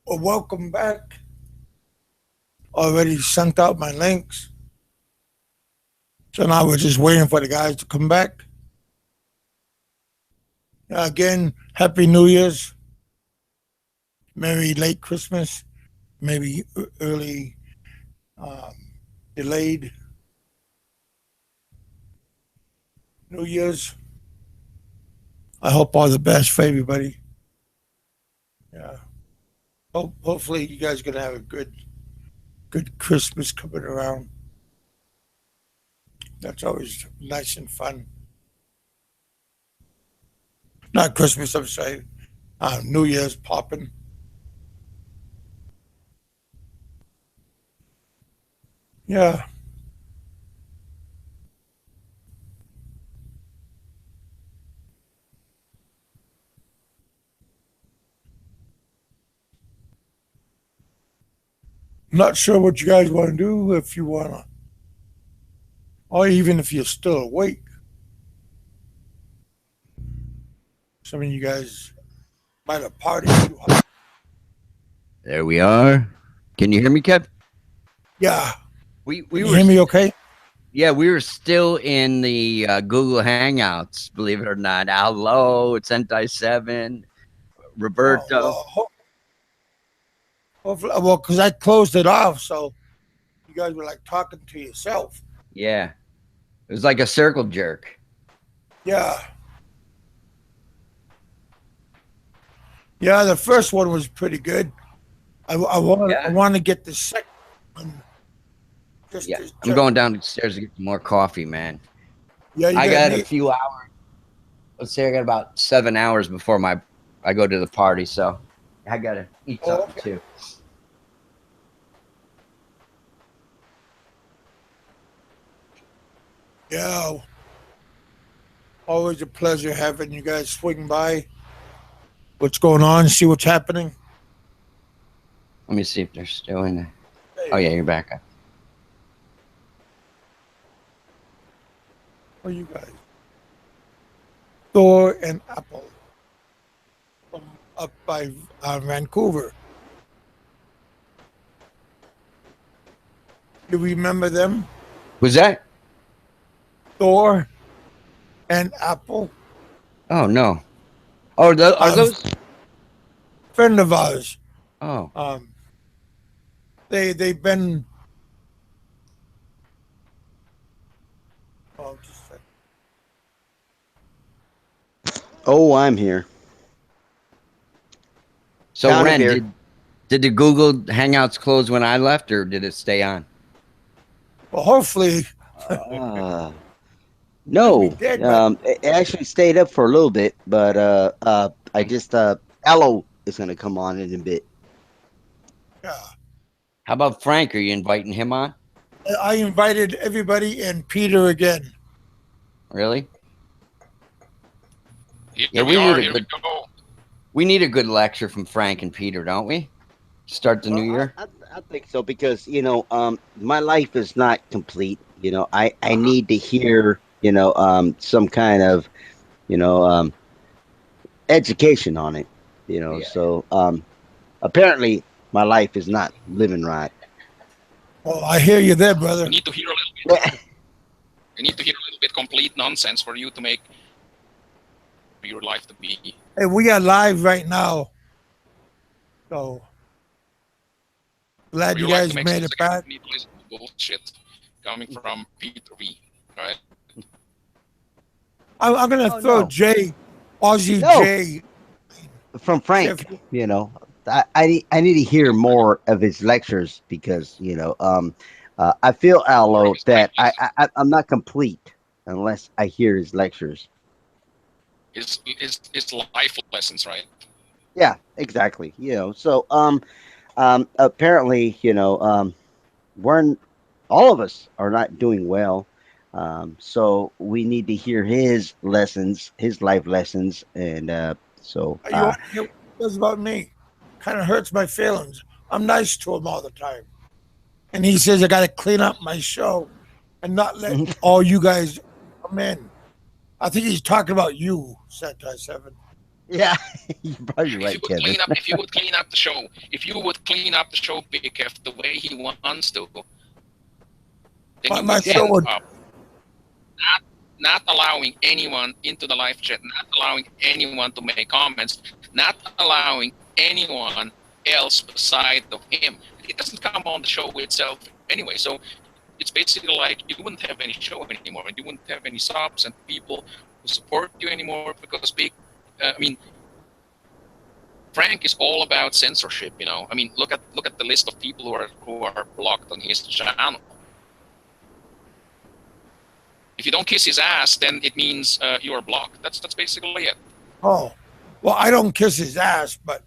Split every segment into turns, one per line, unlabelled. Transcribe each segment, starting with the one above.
welcome back. Already sent out my links. So now we're just waiting for the guys to come back. Again, Happy New Year's. Merry late Christmas. Maybe early um, delayed New Year's. I hope all the best for everybody. Yeah. Hopefully you guys are gonna have a good Christmas coming around. That's always nice and fun. Not Christmas, I'm sorry. New Year's popping. Yeah. Not sure what you guys want to do if you want to, or even if you're still awake. Some of you guys might have partied too hard.
There we are. Can you hear me, Kev?
Yeah.
We
Can you
were
hear me okay?
Yeah, we were still in the Google Hangouts, believe it or not. Hello, it's Sentai7,
Oh,
Roberto.
well, hopefully, well, because I closed it off, so you guys were like talking to yourself.
Yeah, it was like a circle jerk.
Yeah. Yeah, the first one was pretty good. I want to get the second one.
Yeah, I'm going downstairs to get some more coffee, man.
Yeah,
I got a few hours. Let's say I got about 7 hours before I go to the party, so I gotta eat something too.
Yeah, always a pleasure having you guys swing by. What's going on? See what's happening.
Let me see if they're still in there. Oh yeah, you're back.
Oh, you guys. Thor and Apple from up by Vancouver. Do you remember them?
Was that?
Thor and Apple.
Oh no. Oh, are those
friend of ours?
Oh.
They've been. Oh, just a second.
Oh, I'm here.
So Ren, did the Google Hangouts close when I left, or did it stay on?
Well, hopefully.
No, it actually stayed up for a little bit, but I just Alo is gonna come on in a bit.
Yeah.
How about Frank? Are you inviting him on?
I invited everybody and Peter again.
Really?
Yeah,
we need a good lecture from Frank and Peter, don't we? Start the new year.
I think so because my life is not complete. I need to hear some kind of education on it.
Yeah.
So apparently my life is not living right.
Oh, I hear you there, brother.
We need to hear a little bit. We need to hear a little bit complete nonsense for you to make your life to be.
Hey, we are live right now, so glad you guys made it back.
You need to listen to bullshit coming from Peter V. Right?
I'm gonna throw Jay, Aussie Jay,
from Frank. I need to hear more of his lectures because I feel Alo that I'm not complete unless I hear his lectures.
It's life lessons, right?
Yeah, exactly. So apparently we're all of us are not doing well. So we need to hear his lessons, his life lessons, and so.
You want to hear what he says about me? Kind of hurts my feelings. I'm nice to him all the time, and he says I got to clean up my show and not let all you guys come in. I think he's talking about you, Sentai7.
Yeah, you're probably
If
right,
you would
Kevin.
clean up, if you would clean up the show, if you would clean up the show, BigKev, the way he wants to, then you
My
would
Yeah.
show
end
would.
up not allowing anyone into the live chat, not allowing anyone to make comments, not allowing anyone else beside of him. It doesn't come on the show itself anyway. So it's basically like you wouldn't have any show anymore, and you wouldn't have any subs and people who support you anymore because I mean, Frank is all about censorship. You know, I mean, look at the list of people who are blocked on his channel. If you don't kiss his ass, then it means you are blocked. That's basically it.
Oh, well, I don't kiss his ass, but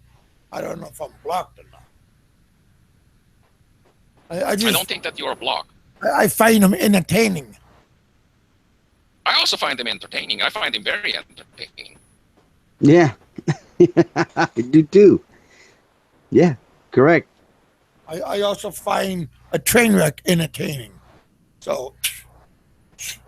I don't know if I'm blocked or not. I
I don't
just
think that you are blocked.
I find him entertaining.
I also find him entertaining. I find him very entertaining.
Yeah. I do too. Yeah, correct.
I also find a train wreck entertaining. So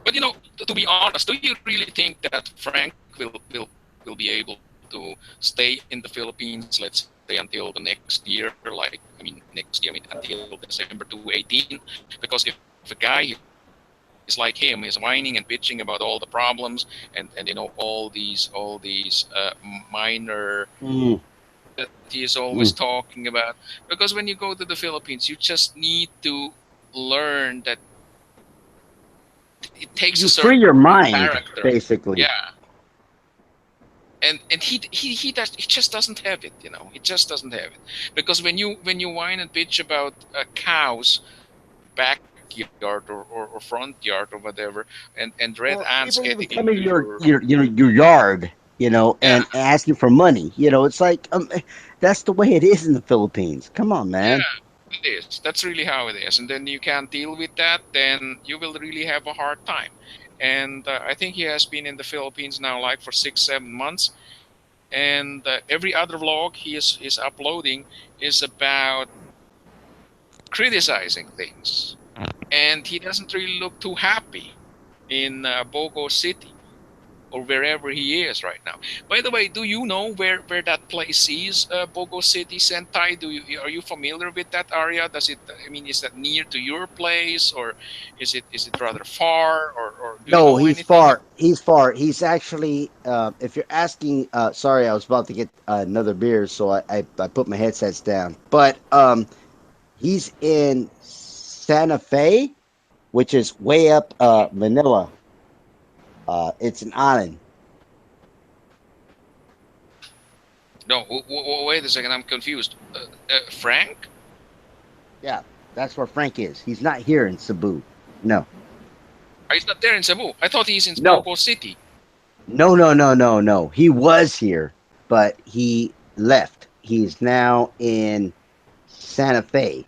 But you know, to be honest, do you really think that Frank will be able to stay in the Philippines, let's say until the next year? Like, I mean, next year, I mean, until December 2018? Because if a guy is like him, is whining and bitching about all the problems and you know all these minor
Mm,
that he is always
mm.
talking about. Because when you go to the Philippines, you just need to learn that it takes a
You free
certain
your mind,
character.
basically.
Yeah. And he just doesn't have it, you know. He just doesn't have it. Because when you whine and bitch about cows backyard or front yard or whatever and red
Or
ants
people even
getting
come in
into your
your yard,
yeah.
and asking for money. It's like that's the way it is in the Philippines. Come on, man.
Yeah, it is. That's really how it is. And then you can't deal with that, then you will really have a hard time. And I think he has been in the Philippines now like for 6 7 months. And every other vlog he is uploading is about criticizing things. And he doesn't really look too happy in Bogo City or wherever he is right now. By the way, do you know where that place is, Bogo City, Sentai? Are you familiar with that area? Does it? I mean, is that near to your place, or is it rather far, or do you
No,
know
he's
anything?
far. He's far. He's actually. If you're asking, sorry, I was about to get another beer, so I put my headsets down. But he's in Santa Fe, which is way up Manila. It's an island.
No, wait a second, I'm confused. Frank?
Yeah, that's where Frank is. He's not here in Cebu. No,
He's not there in Cebu. I thought he's in
no,
Bogo City.
no, no, no, no, no. He was here, but he left. He's now in Santa Fe.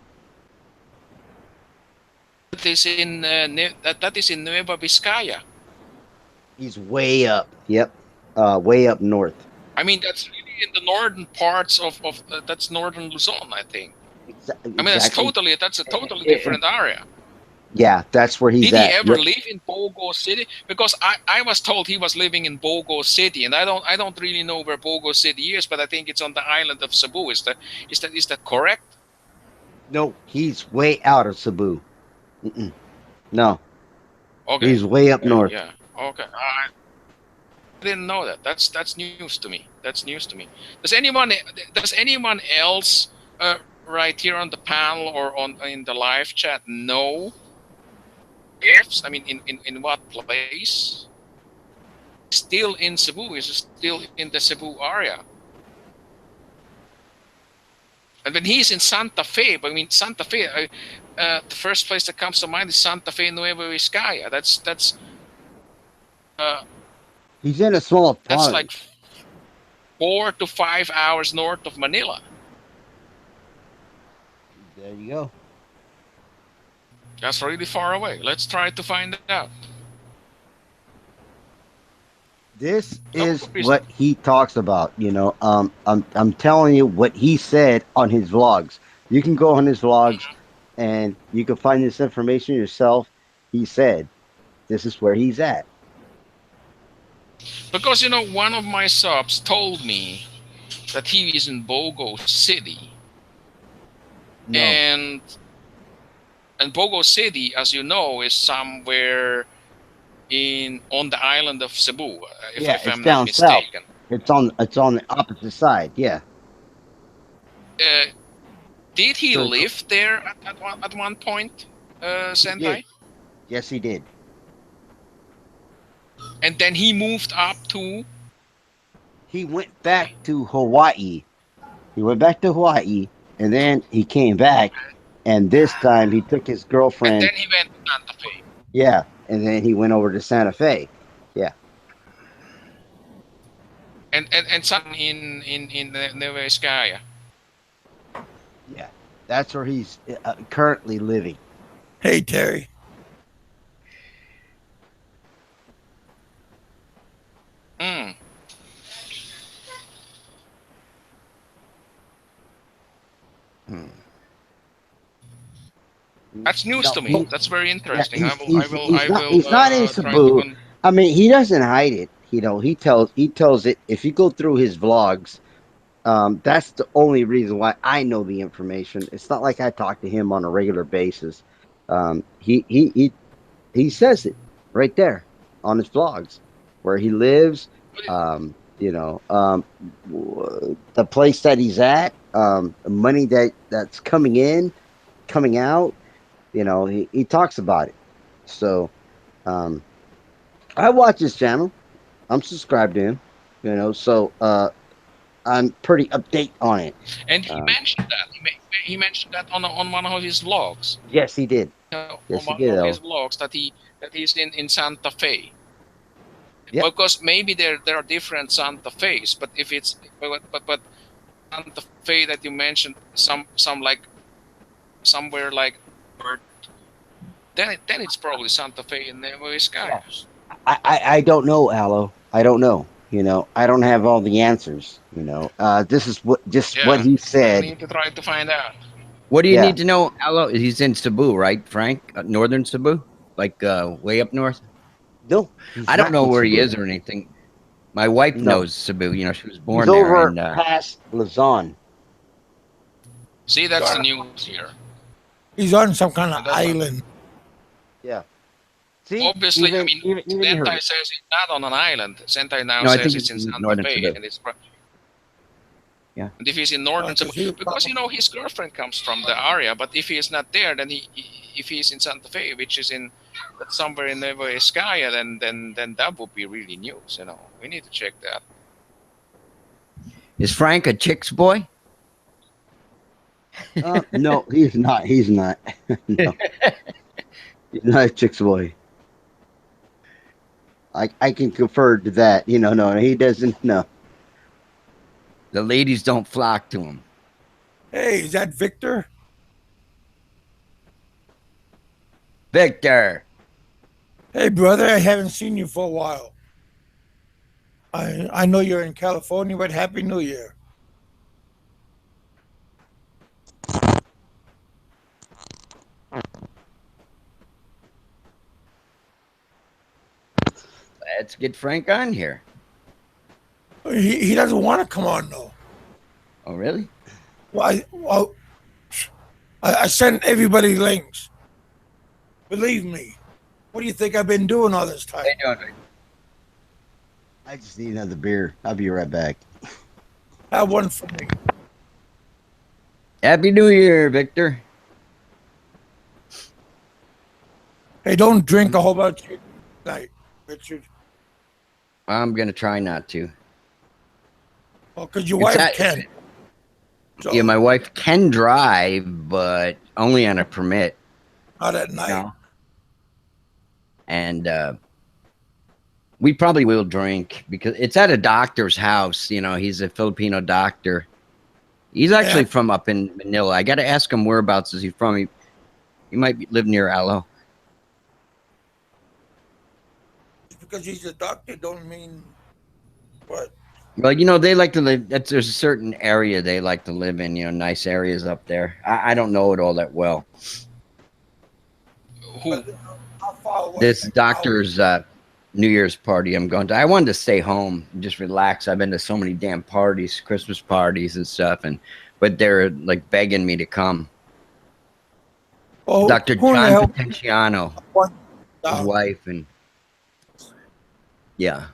That is in that is in Nueva Vizcaya.
He's way up. Yep, way up north.
I mean, that's really in the northern parts of that's northern Luzon, I think. I mean,
Exactly.
that's a totally different area.
Yeah, that's where he's
Did he
at.
ever
Yep.
live in Bogo City? Because I was told he was living in Bogo City, and I don't really know where Bogo City is, but I think it's on the island of Cebu. Is that correct?
No, he's way out of Cebu. Mm-mm. No,
Okay.
he's way up
Okay.
north.
Yeah. Okay. I didn't know that. That's news to me. That's news to me. Does anyone else right here on the panel or on in the live chat know if I mean in what place? Still in Cebu? Is still in the Cebu area? And when he's in Santa Fe, but I mean Santa Fe, the first place that comes to mind is Santa Fe Nueva Vizcaya. Uh,
He's in a small
that's like
province.
4 to 5 hours north of Manila.
There you go.
That's really far away. Let's try to find out.
This
No
is
reason.
what he talks about. I'm telling you what he said on his vlogs. You can go on his vlogs and you can find this information yourself. He said, "This is where he's at."
Because one of my subs told me that he is in Bogo City,
No.
and Bogo City, as you know, is somewhere on the island of Cebu,
Yeah,
if
it's
I'm not
down south.
mistaken.
It's on the opposite side. Yeah.
Uh, did he
So
live there at one point,
he did.
Sentai?
Yes, he did.
And then he moved up to.
He went back to Hawaii. He went back to Hawaii, and then he came back, and this time he took his
And
girlfriend.
then he went to Santa Fe.
Yeah, and then he went over to Santa Fe. Yeah.
And some in Nueva Vizcaya.
Yeah. That's where he's currently living.
Hey, Terry.
Mm.
Hmm.
That's news to me. That's very interesting.
Yeah,
I will
he's not in
try to.
Cebu. I mean, he doesn't hide it. He tells it. If you go through his vlogs, that's the only reason why I know the information. It's not like I talk to him on a regular basis. He says it right there on his vlogs where he lives. The place that he's at, the money that's coming in, coming out. He talks about it. So, I watch his channel. I'm subscribed to him. So I'm pretty update on it.
And he mentioned that. He mentioned that on one of his vlogs.
Yes, he did.
On
Yes, he
one
did.
of his vlogs that he's in Santa Fe.
Yep.
Because maybe there are different Santa Fe's, but if it's but Santa Fe that you mentioned, some like somewhere like, then it's probably Santa Fe in Nueva Vizcaya.
I don't know, Alo. I don't know. I don't have all the answers. This is what he
I
said.
need to try to find out.
What do you
Yeah.
need to know? Alo, he's in Cebu, right, Frank? Northern Cebu, like way up north.
No,
I don't know
in
where he
Cebu.
is or anything. My wife
No.
knows Cebu. She was
He's
born there,
over
and
past Luzon.
See, that's the news here.
He's on some kind of island.
Yeah. See,
Obviously,
even you heard
Sentai
it.
says it's not on an island. Sentai now
No, I
says
think
it's in
it's in
Santa
northern
Fe,
Cebu.
and it's.
Yeah.
And if he's in northern Cebu, because his girlfriend comes from the area, but if he is not there, then if he's in Santa Fe, which is somewhere in Nueva Vizcaya, then that would be really news. We need to check that.
Is Frank a chick's boy?
No, he's not. He's not. No. He's not a chick's boy. I can confer to that. No, he doesn't. No.
The ladies don't flock to him.
Hey, is that Victor?
Victor.
Hey, brother, I haven't seen you for a while. I know you're in California, but Happy New Year.
Let's get Frank on here.
He doesn't want to come on, though.
Oh, really?
Well, I sent everybody links. Believe me. What do you think I've been doing all this time?
How you doing?
I just need another beer. I'll be right back.
Have one for me.
Happy New Year, Victor.
Hey, don't drink a whole bunch tonight, Richard.
I'm going to try not to.
Well, because your wife can. So,
Yeah, my wife can drive, but only on a permit.
Not at night.
And we probably will drink because it's at a doctor's house. He's a Filipino doctor. He's actually from up in Manila. I got to ask him whereabouts is he from. He might live near Alo.
Just because he's a doctor don't mean what?
Well, they like to live. There's a certain area they like to live in. Nice areas up there. I don't know it all that well.
Who?
How far away?
This doctor's New Year's party I'm going to. I wanted to stay home and just relax. I've been to so many damn parties, Christmas parties and stuff, but they're like begging me to come.
Well,
Dr.
who in the
John
hell?
Potenciano, his wife, and yeah.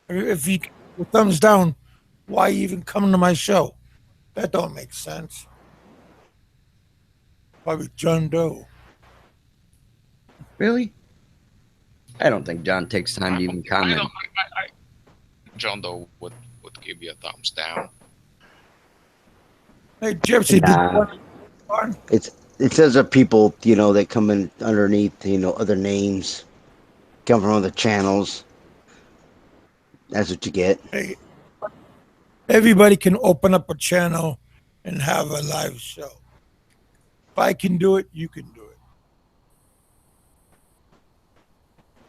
If you thumbs down, why even come to my show? That don't make sense. Probably John Doe.
Really? I don't think John takes time to even comment.
John Doe would give you a thumbs down.
Hey, Gypsy,
Nah. It says that people, that come in underneath, other names, come from other channels. That's what you get.
Hey, everybody can open up a channel and have a live show. If I can do it, you can do it.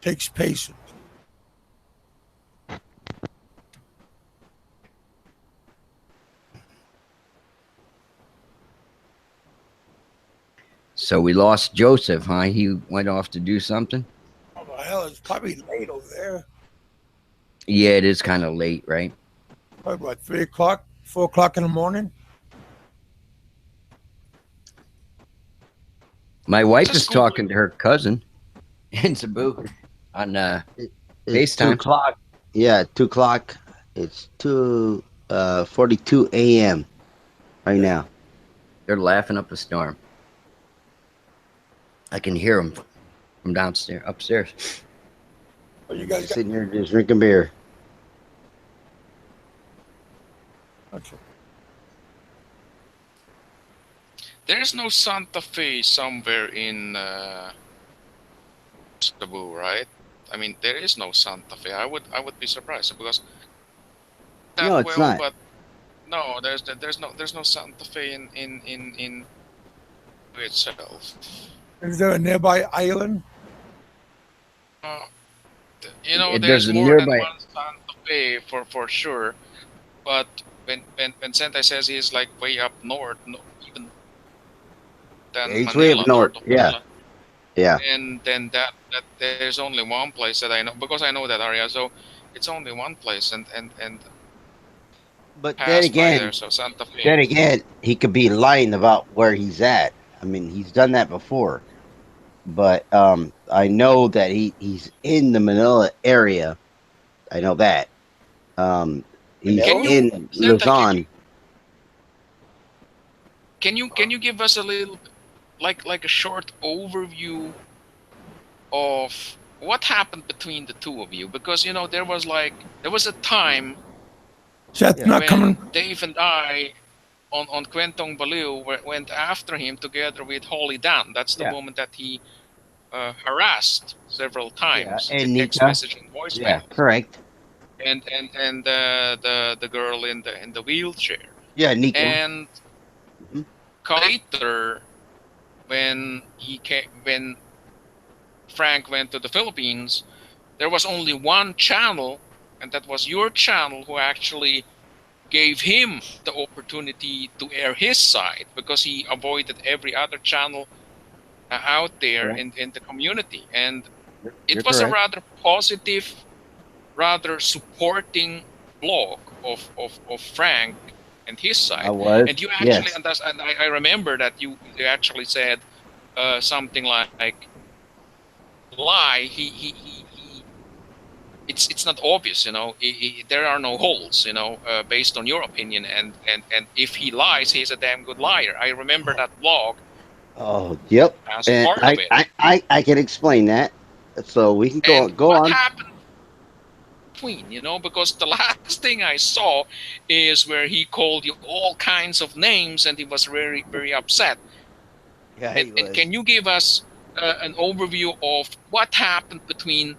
Takes patience.
So we lost Joseph, huh? He went off to do something?
Oh, the hell, it's probably late over there.
Yeah, it is kind of late, right?
Probably what, 3 o'clock, 4 o'clock in the morning?
My wife is talking to her cousin in Cebu on
It's
FaceTime.
2 o'clock. Yeah, 2 o'clock. It's 2:42 a.m. right now.
They're laughing up a storm. I can hear them from upstairs.
Oh, you guys
Just sitting here just drinking beer.
Okay.
There's no Santa Fe somewhere in Cebu, right? I mean, there is no Santa Fe. I would be surprised because
No, it's not.
But no, there's no Santa Fe in itself.
Is there a nearby island?
There's more than one Santa Fe for sure. But when Santa says he's like way up north, even than
He's
Manila,
way up north.
of Manila,
Yeah.
and then that there's only one place that I know because I know that area. So it's only one place, and
But
pass by there. So Santa Fe.
then again, he could be lying about where he's at. I mean, he's done that before. But I know that he's in the Manila area. I know that. He's in Luzon.
Can you give us a little like a short overview of what happened between the two of you? Because there was a time
Seth not
when
coming.
Dave and I on Kwentong Baliw went after him together with Holly Dan. That's the woman that he harassed several times.
Yeah, and
text message and voicemail.
Yeah, correct.
And the girl in the wheelchair.
Yeah, Nika.
And later, when Frank went to the Philippines, there was only one channel, and that was your channel, who actually gave him the opportunity to air his side because he avoided every other channel out there in the community. And it was a rather positive, rather supporting blog of Frank and his side. And you actually, and I remember that you actually said something like, lie, it's not obvious, there are no holes, based on your opinion, and if he lies, he's a damn good liar. I remember that blog.
Oh, yep.
As part of it.
I can explain that, so we can go on.
What happened between, because the last thing I saw is where he called you all kinds of names, and he was very, very upset.
Yeah,
and can you give us an overview of what happened between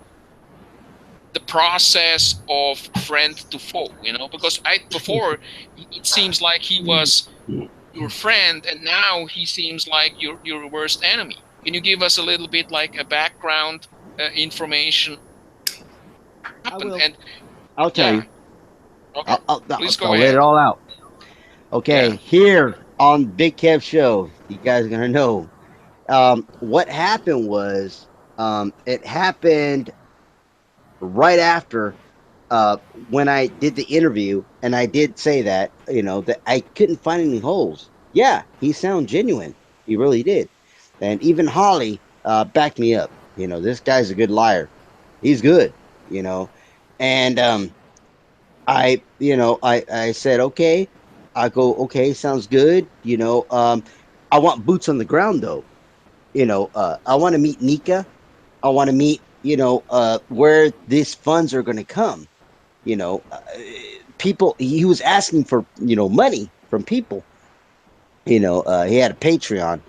the process of friend to foe? Because before it seems like he was your friend, and now he seems like your worst enemy. Can you give us a little bit like a background information?
I'll tell you.
Okay. Please go
I'll
ahead.
let it all out. Okay, here on BigKev Show, you guys are gonna know. What happened was, it happened right after when I did the interview, and I did say that, that I couldn't find any holes. Yeah, he sounded genuine. He really did. And even Holly backed me up. This guy's a good liar. He's good, you know. And I said, okay. I go, okay, sounds good. I want boots on the ground though. I want to meet Nika. I want to meet, where these funds are going to come. People, he was asking for, money from people. He had a Patreon.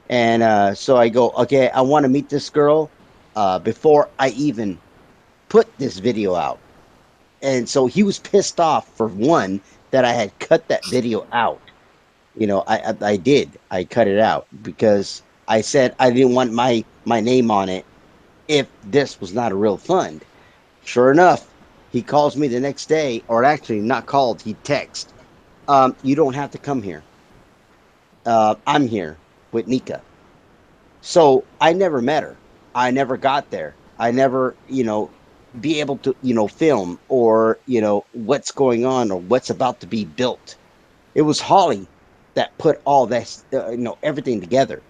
And so I go, okay, I want to meet this girl before I even put this video out. And so he was pissed off, for one, that I had cut that video out. I did. I cut it out because I said I didn't want my name on it if this was not a real fund. Sure enough, he calls me the next day, or actually not called, he texted, you don't have to come here. I'm here with Nika. So I never met her. I never got there. I never, be able to, film, or, what's going on or what's about to be built. It was Holly that put all this, everything together.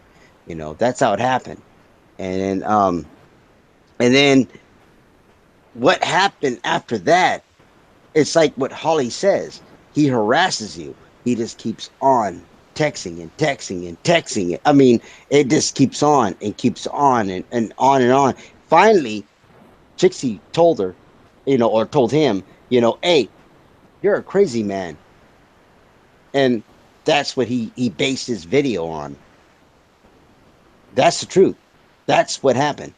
That's how it happened. And and then what happened after that, it's like what Holly says. He harasses you. He just keeps on texting and texting and texting. I mean, it just keeps on and keeps on and on and on. Finally, Trixie told her, or told him, hey, you're a crazy man. And that's what he based his video on. That's the truth. That's what happened.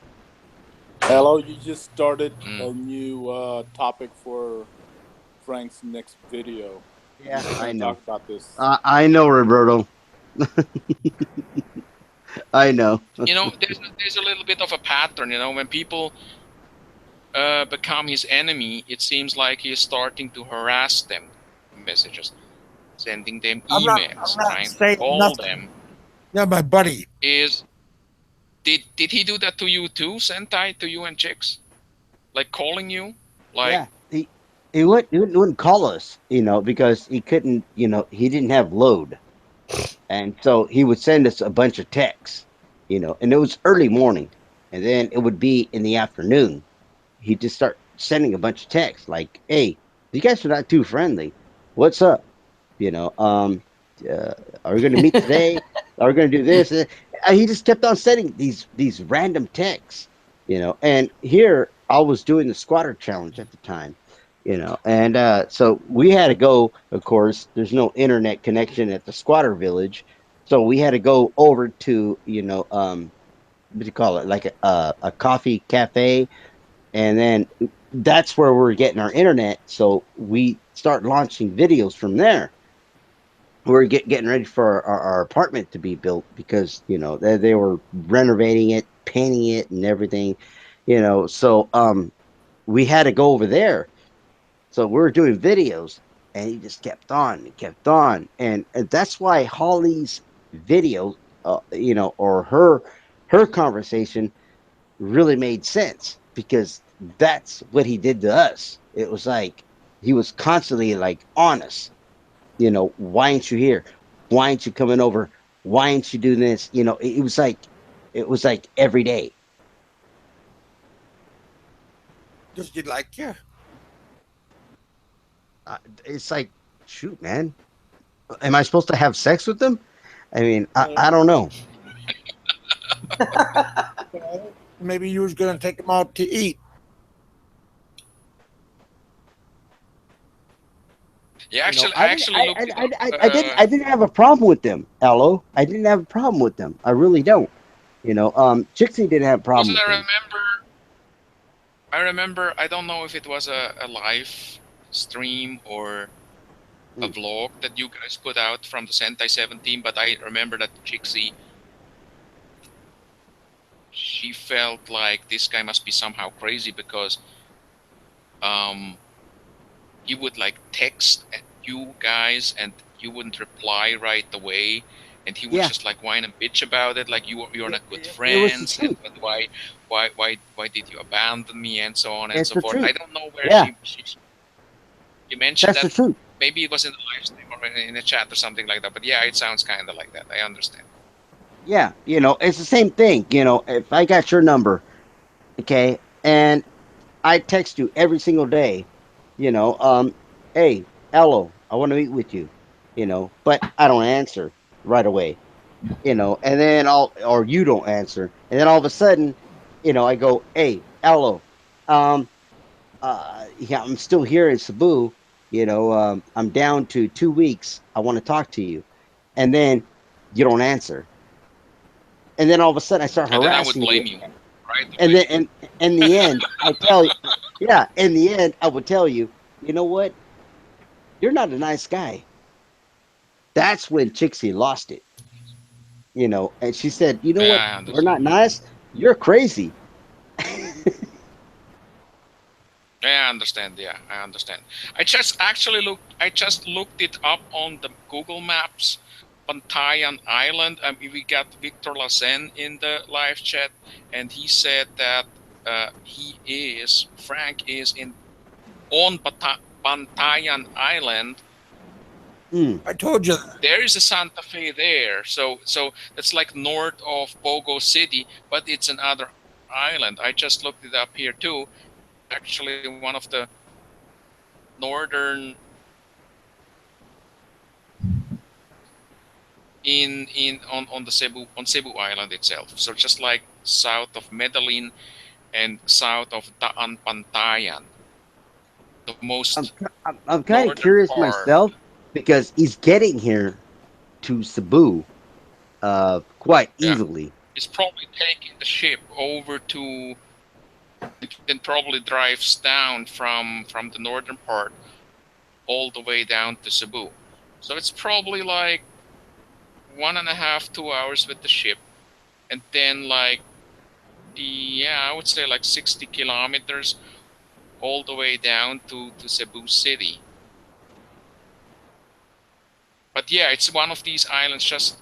Hello, you just started
Mm.
a new topic for Frank's next video.
Yeah,
He's
I
going to
know.
talk about this.
I know, Roberto. I know.
There's a little bit of a pattern. When people become his enemy, it seems like he's starting to harass them, messages, sending them
I'm
emails,
not
trying to
saying
call
nothing.
them.
Yeah, my buddy.
Is did he do that to you too, Sentai, to you and chicks? Like calling you? Like,
Yeah, he wouldn't call us, because he couldn't, he didn't have load, and so he would send us a bunch of texts, and it was early morning, and then it would be in the afternoon. He'd just start sending a bunch of texts like, "Hey, you guys are not too friendly. What's up? You know, uh, are we going to meet today? Are we going to do this?" He just kept on sending these random texts, And here I was doing the squatter challenge at the time, and so we had to go. Of course, there's no internet connection at the squatter village, so we had to go over to, what do you call it, like a coffee cafe, and then that's where we're getting our internet. So we start launching videos from there. We're getting ready for our apartment to be built because they were renovating it, painting it, and everything. So we had to go over there. So we were doing videos, and he just kept on and kept on, and that's why Holly's video, or her conversation really made sense, because that's what he did to us. It was like he was constantly like on us. Why ain't you here? Why ain't you coming over? Why ain't you doing this? It was like every day.
Does he like you?
It's like, shoot, man, am I supposed to have sex with them? I mean, I,
Uh,
I don't know.
Maybe you was gonna take him out to eat.
yeah, I
I didn't.
actually looked it up.
I didn't have a problem with them, Allo. I didn't have a problem with them. I really don't. Trixie didn't have a
Was
problem
it?
with them.
I remember. I don't know if it was a live stream or a
Mm.
vlog that you guys put out from the Sentai 17, but I remember that Chixie, she felt like this guy must be somehow crazy because um he would like text at you guys and you wouldn't reply right away, and he would
Yeah,
just like whine and bitch about it, like you're not good
it was the
friends, and
truth.
but why did you abandon me, and so on and
It's
so
the
forth.
truth.
I don't know where
Yeah,
she mentioned
that's
that.
the truth.
Maybe it was in the live stream or in the chat or something like that. But yeah, it sounds kind of like that. I understand.
Yeah, it's the same thing. If I got your number, okay, and I text you every single day, you know, um, hey, hello, I want to meet with you, but I don't answer right away, and then or you don't answer, and then all of a sudden, I go, hey, hello, um, yeah, I'm still here in Cebu, I'm down to 2 weeks. I want to talk to you, and then you don't answer, and then all of a sudden I start
And then I would
harassing you,
blame you right
and
away.
then and in the end I tell you, yeah, in the end I would tell you, you know what, you're not a nice guy. That's when Chixie lost it, and she said, you know what,
Yeah, I
we're
understand.
not nice, you're crazy.
Yeah, I understand. Yeah, I understand. I just looked it up on the Google Maps. Bantayan Island. We got Victor Lassen in the live chat, and he said that Frank is in on Bantayan Island.
Mm,
I told you that.
There is a Santa Fe there, so that's like north of Bogo City, but it's another island. I just looked it up here too. Actually, one of the northern in on the Cebu Island itself. So just like south of Medellin and south of Daan Pantayan, the most
I'm kind of
northern
curious
part.
myself because he's getting here to Cebu quite
Yeah,
easily.
it's probably taking the ship over to, and then probably drives down from the northern part all the way down to Cebu. So it's probably like 1.5, 2 hours with the ship, and then like, yeah, I would say like 60 kilometers all the way down to Cebu City. But yeah, it's one of these islands just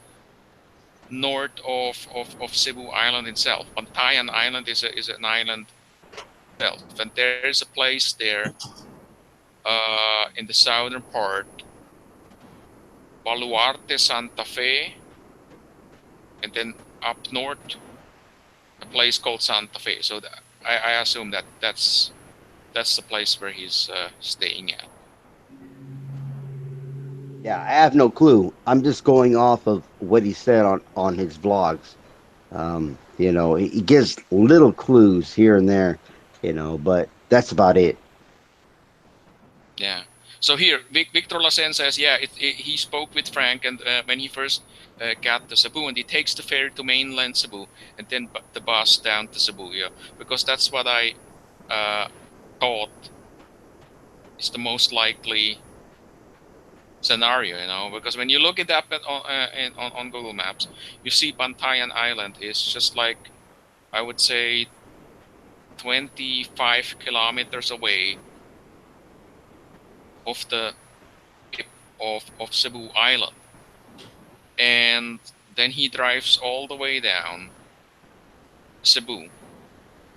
north of Cebu Island itself. Bantayan Island is an island itself, and there is a place there in the southern part, Baluarte, Santa Fe, and then up north, a place called Santa Fe. So I assume that's the place where he's staying at.
Yeah, I have no clue. I'm just going off of what he said on his vlogs. He gives little clues here and there, but that's about it.
Yeah. So here, Victor Lassen says, yeah, he spoke with Frank, and when he first got to Cebu, and he takes the ferry to mainland Cebu, and then the bus down to Cebu, yeah, because that's what I uh, thought is the most likely scenario, because when you look it up on Google Maps, you see Bantayan Island is just like, I would say, 25 kilometers away of the tip of Cebu Island. And then he drives all the way down Cebu,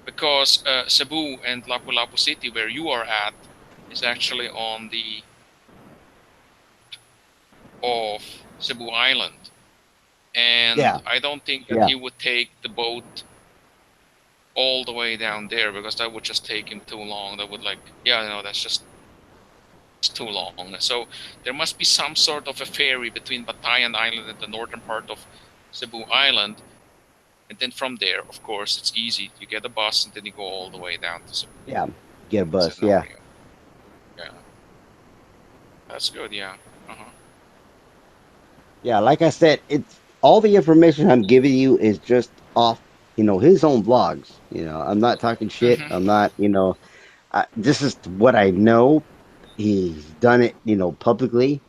because Cebu and Lapu-Lapu City, where you are at, is actually on the of Cebu Island, and
Yeah,
I don't think that
yeah,
he would take the boat all the way down there, because that would just take him too long. That would, like, yeah, that's just too long. So there must be some sort of a ferry between Batayan Island and the northern part of Cebu Island. And then from there, of course, it's easy. You get a bus and then you go all the way down to Cebu.
yeah. Get a bus. Yeah,
Scenario. Yeah, that's good. Yeah. Uh-huh.
yeah. Like I said, it's all the information I'm giving you is just off, his own vlogs. I'm not talking shit.
Mm-hmm.
I'm not, this is what I know. He's done it, publicly.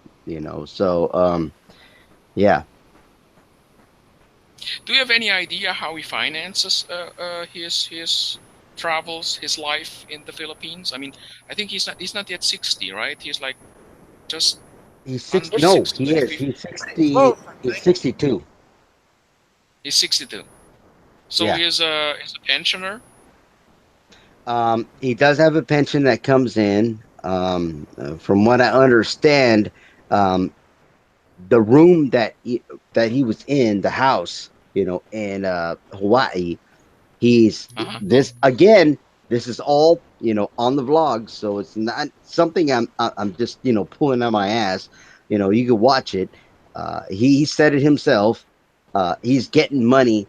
So yeah.
Do you have any idea how he finances his travels, his life in the Philippines? I mean, I think he's not yet 60, right? He's like just
He's
Under
60. No, he
60,
is.
50.
He's 60.
Close, I
He's
think.
62.
He's 62. So
Yeah.
he's a pensioner.
He does have a pension that comes in. From what I understand, um, the room that he was in, the house, in Hawaii, he's
Uh-huh.
this again. This is all on the vlog, so it's not something I'm just pulling out my ass. You can watch it. He said it himself. He's getting money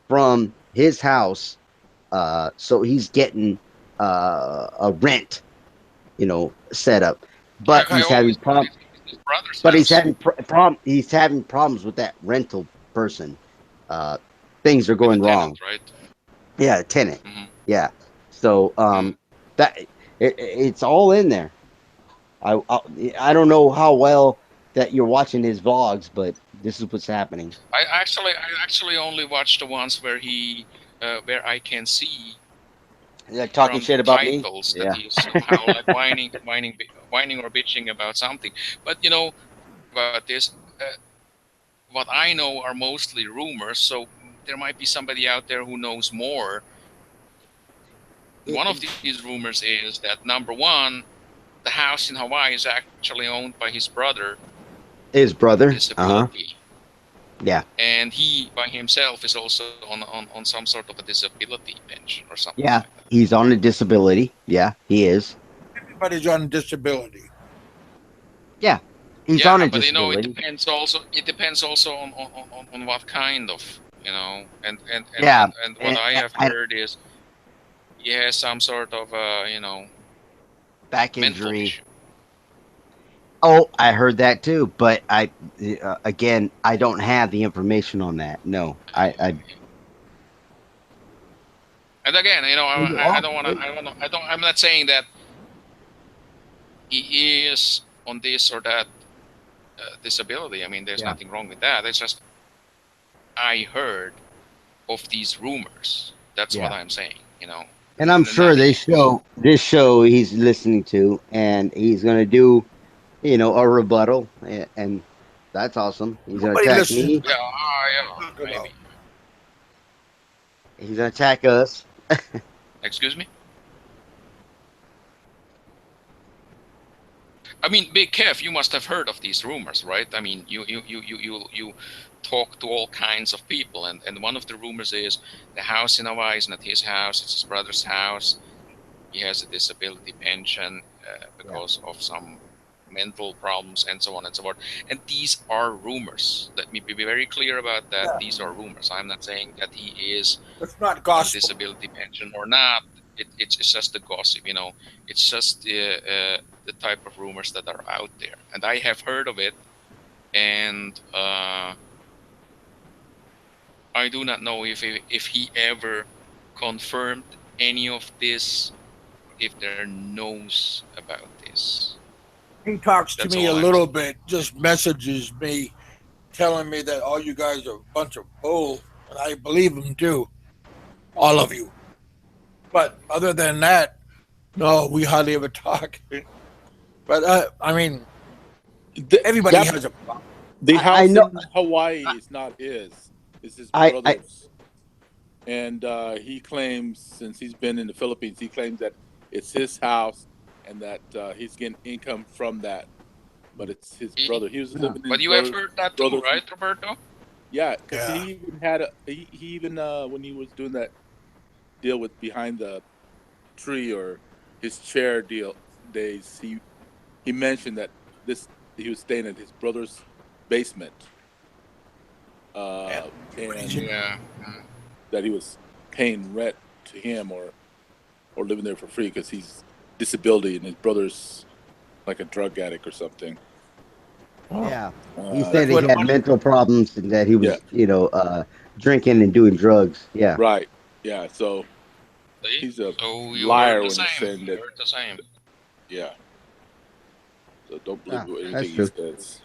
from his house, so he's getting a rent, set up. But
I
he's
always
having
thought
problem.
it's his brother's
But he's
house.
having he's having problems with that rental person. Uh, Things are
With the
going
tenant,
wrong.
right?
Yeah, tenant.
Hmm.
Yeah. So that it's all in there. I I don't know how well that you're watching his vlogs, but this is what's happening.
I actually only watch the ones where I can see
Yeah, talking
from the
shit about me.
titles that
Yeah.
he is somehow like whining or bitching about something. But about this, what I know are mostly rumors. So there might be somebody out there who knows more. One of these rumors is that number one, the house in Hawaii is actually owned by his brother
His
with
brother. Uh huh.
disability.
Yeah.
And he by himself is also on some sort of a disability pension or something
Yeah.
like that.
He's on a disability. Yeah, he is.
Everybody's on disability.
Yeah, he's
Yeah,
on a
but it
disability.
depends also. It depends also on what kind of,
Yeah.
and what I have heard is he has some sort of
Back
mental
injury.
issue.
Oh, I heard that too, but again, I don't have the information on that. No, I
And again,
Maybe
I
off,
don't want to.
right?
I'm not saying that he is on this or that disability. I mean, there's
Yeah.
nothing wrong with that. It's just I heard of these rumors. That's what
Yeah.
I'm saying.
And I'm sure
Nothing else.
this show he's listening to, and he's gonna do, a rebuttal, and that's awesome. He's gonna
Nobody
attack
listens to
me.
Yeah,
what
yeah,
we talk about.
maybe.
He's gonna attack us.
Excuse me. I mean, Big Kev, you must have heard of these rumors, right? I mean, you talk to all kinds of people, and one of the rumors is the house in Hawaii is not his house; it's his brother's house. He has a disability pension
Yeah.
because of some mental problems and so on and so forth. And these are rumors. Let me be very clear about that.
Yeah,
These are rumors. I'm not saying that he is
it's not
on a
gospel.
disability pension or not. It's just the gossip, It's just the type of rumors that are out there, and I have heard of it, and I do not know if he ever confirmed any of this, if there knows about this.
He talks to
That's
me a
all I'm
little
saying.
bit, just messages me, telling me that all you guys are a bunch of bull, and I believe him too, all of you. But other than that, no, we hardly ever talk. But I mean, everybody
That
has a problem.
the
I
house
know.
in Hawaii is not his; it's his
I
brother's. And he claims, since he's been in the Philippines, he claims that it's his house and that he's getting income from that. But it's his brother. He was
no.
living in
But
his
you have heard that too,
brother's.
right, Roberto?
Yeah, because
Yeah,
he even had he even when he was doing that deal with behind the tree or his chair deal days, he mentioned that this he was staying at his brother's basement,
yeah.
uh,
Everybody's
and
Yeah.
that he was paying rent to him or living there for free because he's disability and his brother's like a drug addict or something.
Oh,
Yeah. He
Uh,
said
that's
he
what
had mental problems and that he
yeah,
was, drinking and doing drugs. Yeah.
right. Yeah, so
See?
he's a
So you heard
liar
the
when he's
same.
saying
You
that.
heard the same.
Yeah, so don't believe
Ah, that's
anything he
true.
says.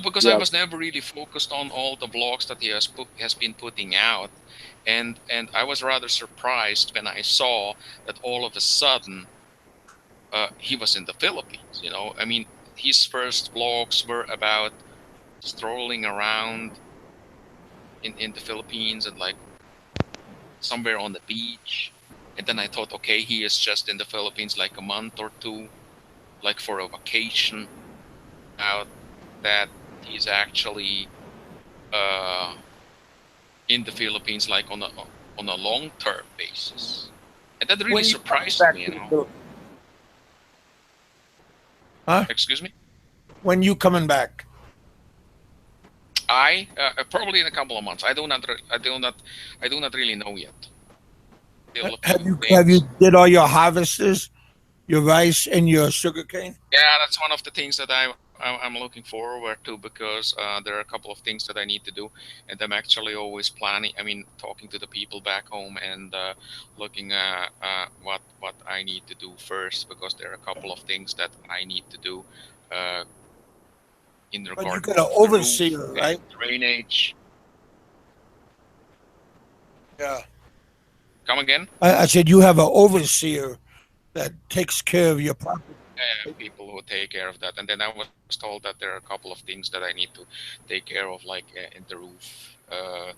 Because I
Yeah,
was never really focused on all the vlogs that he has been putting out, and I was rather surprised when I saw that all of a sudden he was in the Philippines. I mean, his first vlogs were about strolling around in the Philippines and like somewhere on the beach. And then I thought, okay, he is just in the Philippines like a month or two, like for a vacation. Out that he's actually uh, in the Philippines like on a long term basis, and that really
When you coming
surprised
back
me.
to the Philippines? Huh?
Excuse me.
When you coming back?
I probably in a couple of months. I do not really know yet. Still a few
Have you
things.
did all your harvests, your rice and your sugar cane?
Yeah, that's one of the things that I'm looking forward to because there are a couple of things that I need to do, and I'm actually always planning. I mean, talking to the people back home and looking at what I need to do first because there are a couple of things that I need to do uh, in
But you
regard
got an
of the roof
overseer,
and
right?
drainage.
Yeah.
Come again?
I said you have an overseer that takes care of your property.
People who take care of that. And then I was told that there are a couple of things that I need to take care of, like in the roof,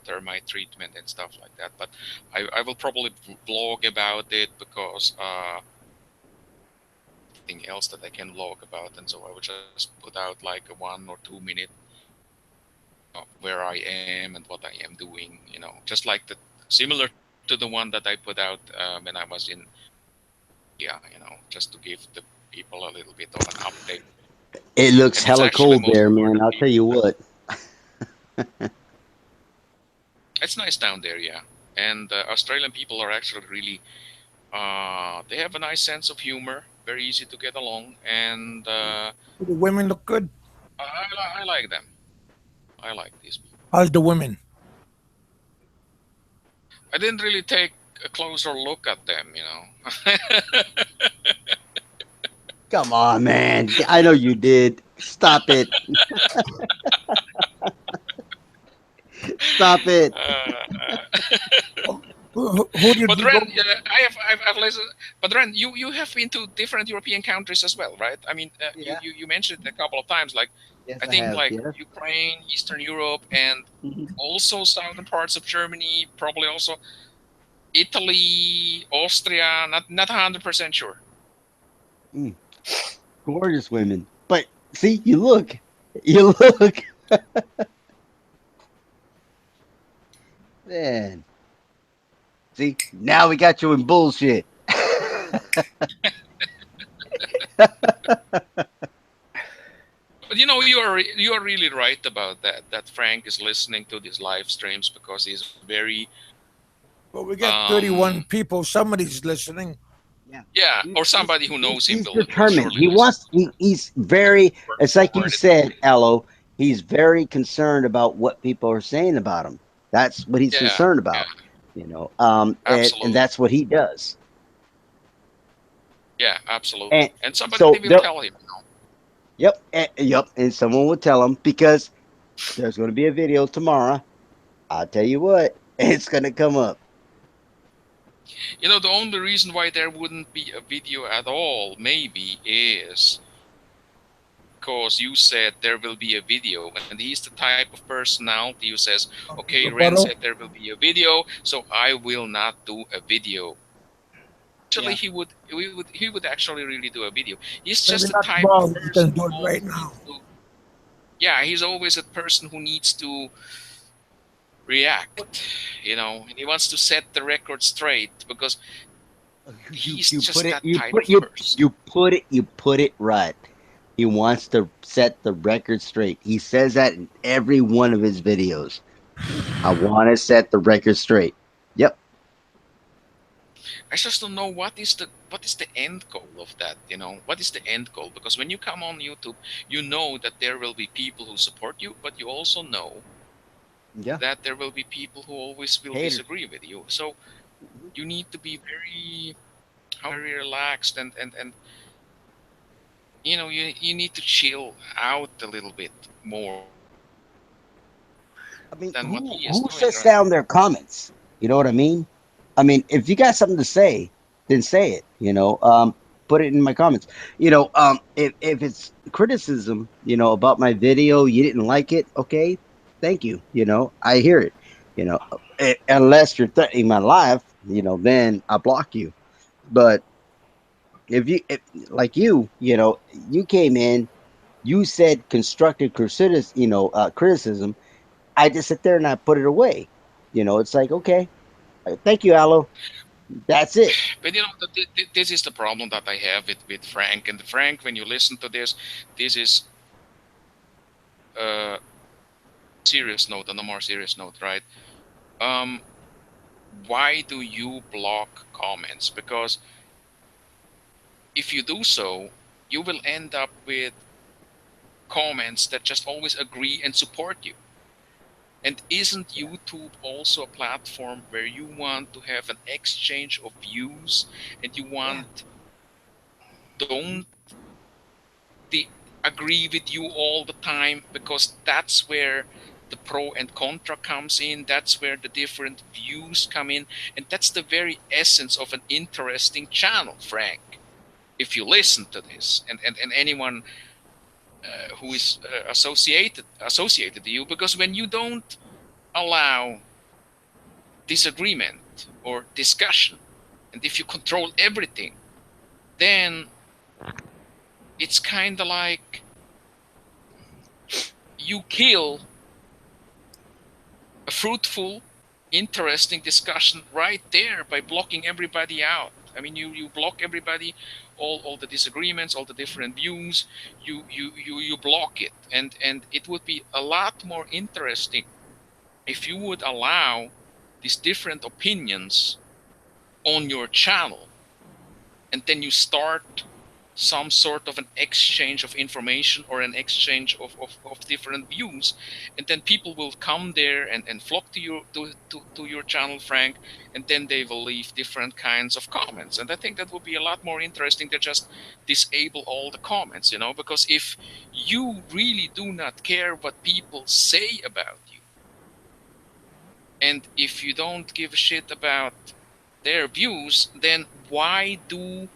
termite treatment and stuff like that. But I will probably blog about it because anything else that I can blog about. And so I will just put out like a 1 or 2 minute where I am and what I am doing, just like the similar to the one that I put out when I was in India, just to give the people a little bit of an update.
It looks
And it's
hella
actually
cold
most
there, man.
important
I'll tell
people.
you what.
It's nice down there, yeah. And Australian people are actually really, they have a nice sense of humor, very easy to get along, and
Do the women look good?
I like them. I like these people.
How's the women?
I didn't really take a closer look at them.
Come on, man. I know you did. Stop it. Stop it.
Who did
But
you go?
Ren, I've listened. But Ren, you have been to different European countries as well, right? I mean,
Yeah.
you mentioned it a couple of times, like
Yes,
I
I
think
have.
like
Yes.
Ukraine, Eastern Europe, and
Mhm.
also southern parts of Germany, probably also Italy, Austria. Not 100% sure.
Mm. Gorgeous women. But see, you look. You look. Man. See, now we got you in bullshit.
But you are really right about that. That Frank is listening to these live streams because he's very
Well, we got
um
31 people. Somebody's listening.
Yeah.
yeah,
He-
or
He's,
somebody who knows him
he's
will
determined.
surely
He
listen.
wants. He's very. It's like you
Forward it.
said, Aloe. He's very concerned about what people are saying about him. That's what he's
Yeah,
concerned
yeah,
about. And
absolutely.
that's what he does.
Yeah, absolutely.
And
And somebody
so
will
there.
tell him.
Yep. Yep. And someone will tell him because there's going to be a video tomorrow. I'll tell you what. It's going to come up.
The only reason why there wouldn't be a video at all, maybe, is because you said there will be a video, and he's the type of personality who says, "Okay, Ren said
Rebuttal.
there will be a video, so I will not do a video." Actually,
Yeah.
he would actually really do a video. He's
Maybe
just the
not
type of
tomorrow. He's
person
going to do
who
it right
always
now.
needs to. Yeah, he's always a person who needs to react, and he wants to set the record straight because he's
You put
just
it.
that type of person.
You put it right. He wants to set the record straight. He says that in every one of his videos. I want to set the record straight. Yep.
I just don't know what is the end goal of that. What is the end goal? Because when you come on YouTube, you know that there will be people who support you, but you also know
Yeah.
that there will be people who always will
Haters.
disagree with you. So you need to be very relaxed and you need to chill out a little bit more
I mean,
than what
who
he is
who
doing
shuts
right
down their comments? You know what I mean? I mean, if you got something to say, then say it. put it in my comments. If it's criticism, about my video, you didn't like it, okay, thank you. I hear it. Unless you're threatening my life, then I block you. But if like you came in, you said constructive criticism, criticism. I just sit there and I put it away. It's like, okay, thank you, Aloe. That's it.
But this is the problem that I have with Frank. And Frank, when you listen to this is a serious note, on a more serious note, right? Um, why do you block comments? Because if you do so, you will end up with comments that just always agree and support you. And isn't YouTube also a platform where you want to have an exchange of views and you
Yeah.
want don't they agree with you all the time, because that's where the pro and contra comes in, that's where the different views come in, and that's the very essence of an interesting channel, Frank. If you listen to this, and anyone who is associated to you, because when you don't allow disagreement or discussion, and if you control everything, then it's kind of like you kill a fruitful, interesting discussion right there by blocking everybody out. I mean, you block everybody, all the disagreements, all the different views. You block it, and it would be a lot more interesting if you would allow these different opinions on your channel, and then you start some sort of an exchange of information or an exchange of different views, and then people will come there and flock to your channel, Frank, and then they will leave different kinds of comments. And I think that would be a lot more interesting than just disable all the comments, because if you really do not care what people say about you, and if you don't give a shit about their views, then why do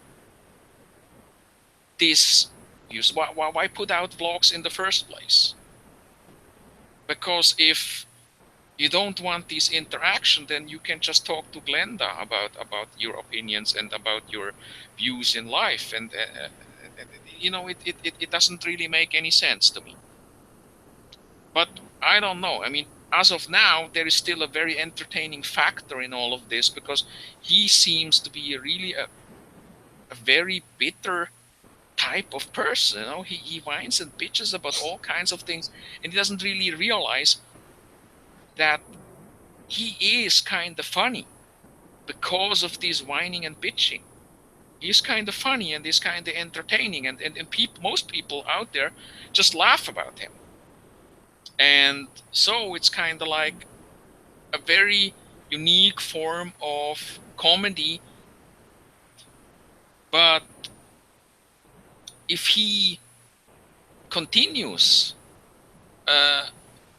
this use? Why put out vlogs in the first place? Because if you don't want this interaction, then you can just talk to Glenda about your opinions and about your views in life, and it doesn't really make any sense to me. But I don't know. I mean, as of now, there is still a very entertaining factor in all of this, because he seems to be really a very bitter type of person. He whines and bitches about all kinds of things, and he doesn't really realize that he is kind of funny because of this whining and bitching. He's kind of funny and he's kind of entertaining, and most people out there just laugh about him. And so it's kind of like a very unique form of comedy. But if he continues uh,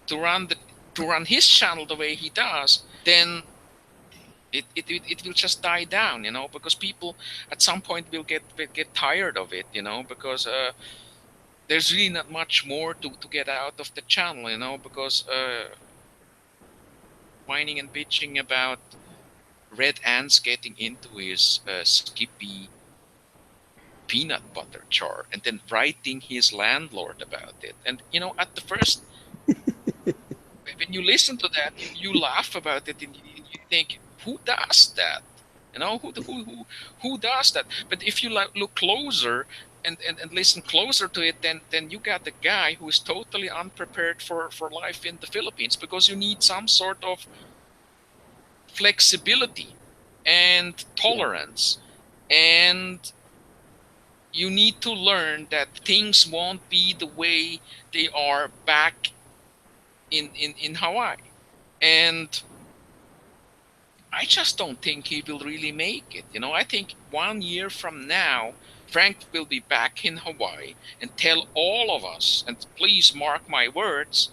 to run his channel the way he does, then it will just die down, because people at some point will get tired of it, because there's really not much more to get out of the channel, because whining and bitching about red ants getting into his Skippy peanut butter jar, and then writing his landlord about it. And at the first, when you listen to that, you laugh about it, and you think, who does that? Who does that? But if you look closer and listen closer to it, then you got the guy who is totally unprepared for life in the Philippines, because you need some sort of flexibility and
Yeah.
tolerance, and you need to learn that things won't be the way they are back in Hawaii. And I just don't think he will really make it. I think 1 year from now, Frank will be back in Hawaii and tell all of us, and please mark my words,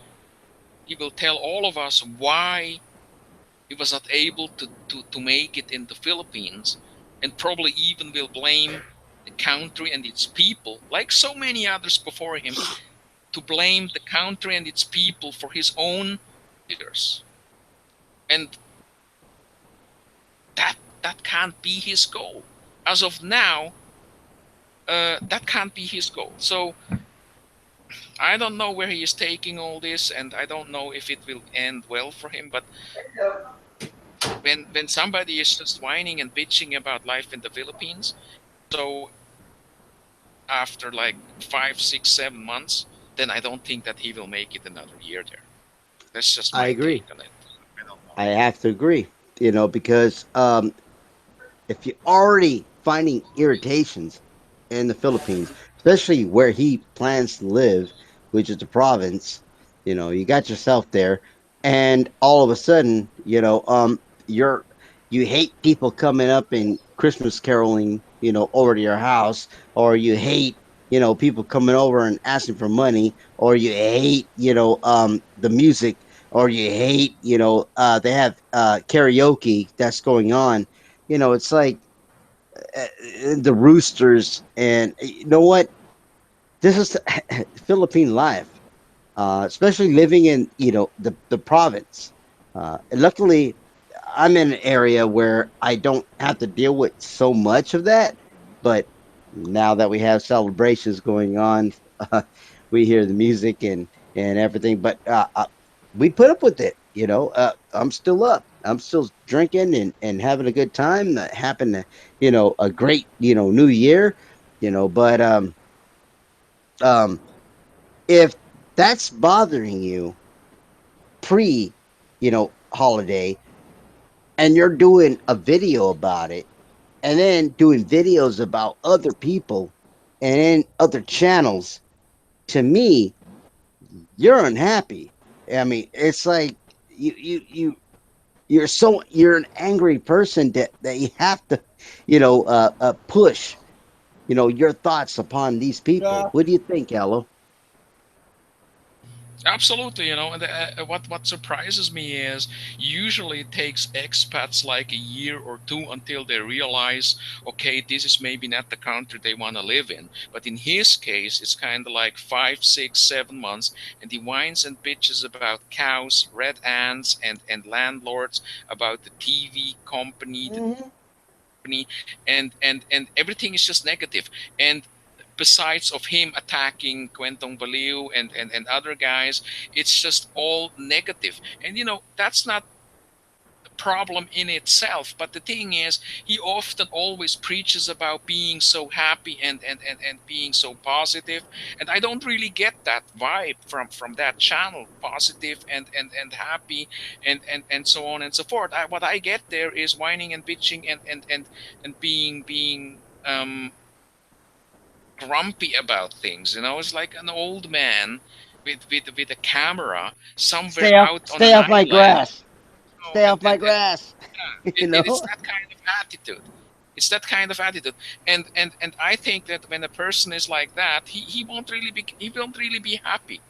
he will tell all of us why he was not able to make it in the Philippines, and probably even will blame the country and its people, like so many others before him, to blame the country and its people for his own failures. And that can't be his goal. As of now, that can't be his goal. So I don't know where he is taking all this, and I don't know if it will end well for him. But when somebody is just whining and bitching about life in the Philippines, so after like 5, 6, 7 months, then I don't think that he will make it another year there. That's just
I
my
agree.
take on it. I don't know.
I have to agree. Because if you're already finding irritations in the Philippines, especially where he plans to live, which is the province, you got yourself there, and all of a sudden, you're you hate people coming up and Christmas caroling, over to your house, or you hate, people coming over and asking for money, or you hate, the music, or you hate, they have karaoke that's going on. It's like uh, the roosters, and you know what? This is Philippine life, especially living in the province. Luckily, I'm in an area where I don't have to deal with so much of that. But now that we have celebrations going on, uh, we hear the music and everything. But we put up with it. I'm still up. I'm still drinking and having a good time. Having a great New Year. But um, if that's bothering you pre holiday, and you're doing a video about it, and then doing videos about other people and in other channels, to me, you're unhappy. I mean, it's like you're an angry person that you have to push your thoughts upon these people.
Yeah.
What do you think, Ella?
Absolutely, and what surprises me is usually it takes expats like a year or two until they realize, okay, this is maybe not the country they want to live in. But in his case, it's kind of like 5, 6, 7 months, and he whines and bitches about cows, red ants, and landlords, about the TV company,
Hmm.
and everything is just negative. And besides of him attacking Quentong Baliu and other guys, it's just all negative. And that's not a problem in itself. But the thing is, he often always preaches about being so happy and being so positive. And I don't really get that vibe from that channel, positive and happy and so on and so forth. What I get there is whining and bitching and being grumpy about things. It's like an old man with a camera somewhere out on
Stay
an
off my
island.
grass.
Oh,
Stay off my grass.
yeah,
you
it's
know.
that kind of attitude. It's that kind of attitude, and I think that when a person is like that, he won't really be happy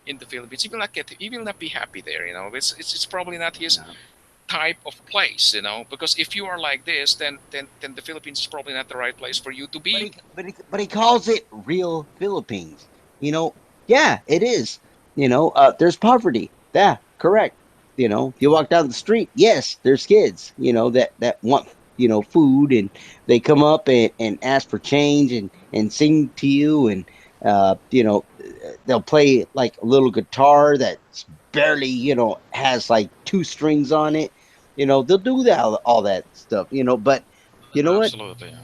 in the Philippines. He will not be happy there. It's probably not his
No.
type of place. Because if you are like this, then the Philippines is probably not the right place for you to
but
be.
he calls it real Philippines. Yeah, it is. There's poverty. Yeah, correct. You walk down the street. Yes, there's kids. That want food, and they come up and ask for change and sing to you, and they'll play like a little guitar that's barely has like two strings on it. They'll do that all that stuff. But you know what?
Absolutely. Yeah.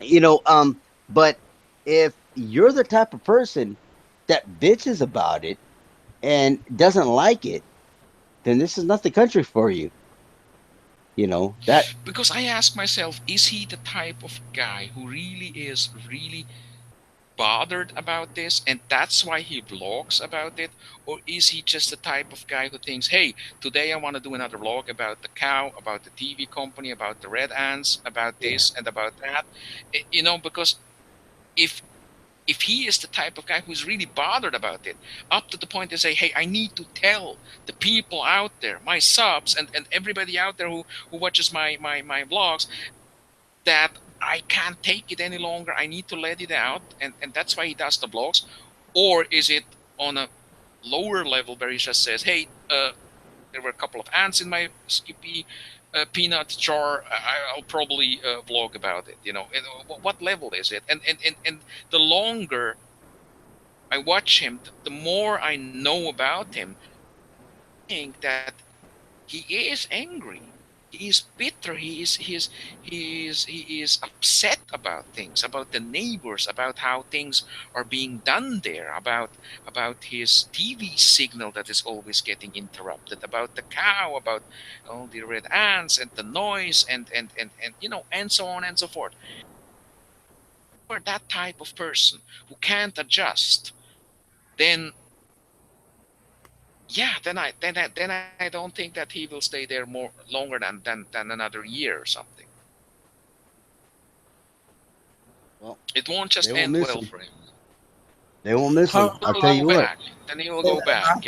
you know um but if you're the type of person that bitches about it and doesn't like it, then this is not the country for you. That.
Because I ask myself, is he the type of guy who really is really bothered about this and that's why he vlogs about it? Or is he just the type of guy who thinks, hey, today I want to do another vlog about the cow, about the TV company, about the red ants, about
Yeah.
this and about that? Because if if he is the type of guy who's really bothered about it, up to the point to say, hey, I need to tell the people out there, my subs and everybody out there who watches my vlogs, that I can't take it any longer. I need to let it out, and that's why he does the blogs? Or is it on a lower level where he just says, "Hey, there were a couple of ants in my Skippy peanut jar. I'll probably vlog about it." What level is it? And the longer I watch him, the more I know about him. I think that he is angry. He is bitter. He is upset about things, about the neighbors, about how things are being done there, about his TV signal that is always getting interrupted, about the cow, about all the red ants and the noise, and so on and so forth. For that type of person who can't adjust, then yeah, then I don't think that he will stay there more longer than another year or something.
Well,
It won't
they
just
won't
end
miss
well
him.
for him.
They won't miss
How
him.
He
I'll
will
tell
go
you what.
back. Then he will go back.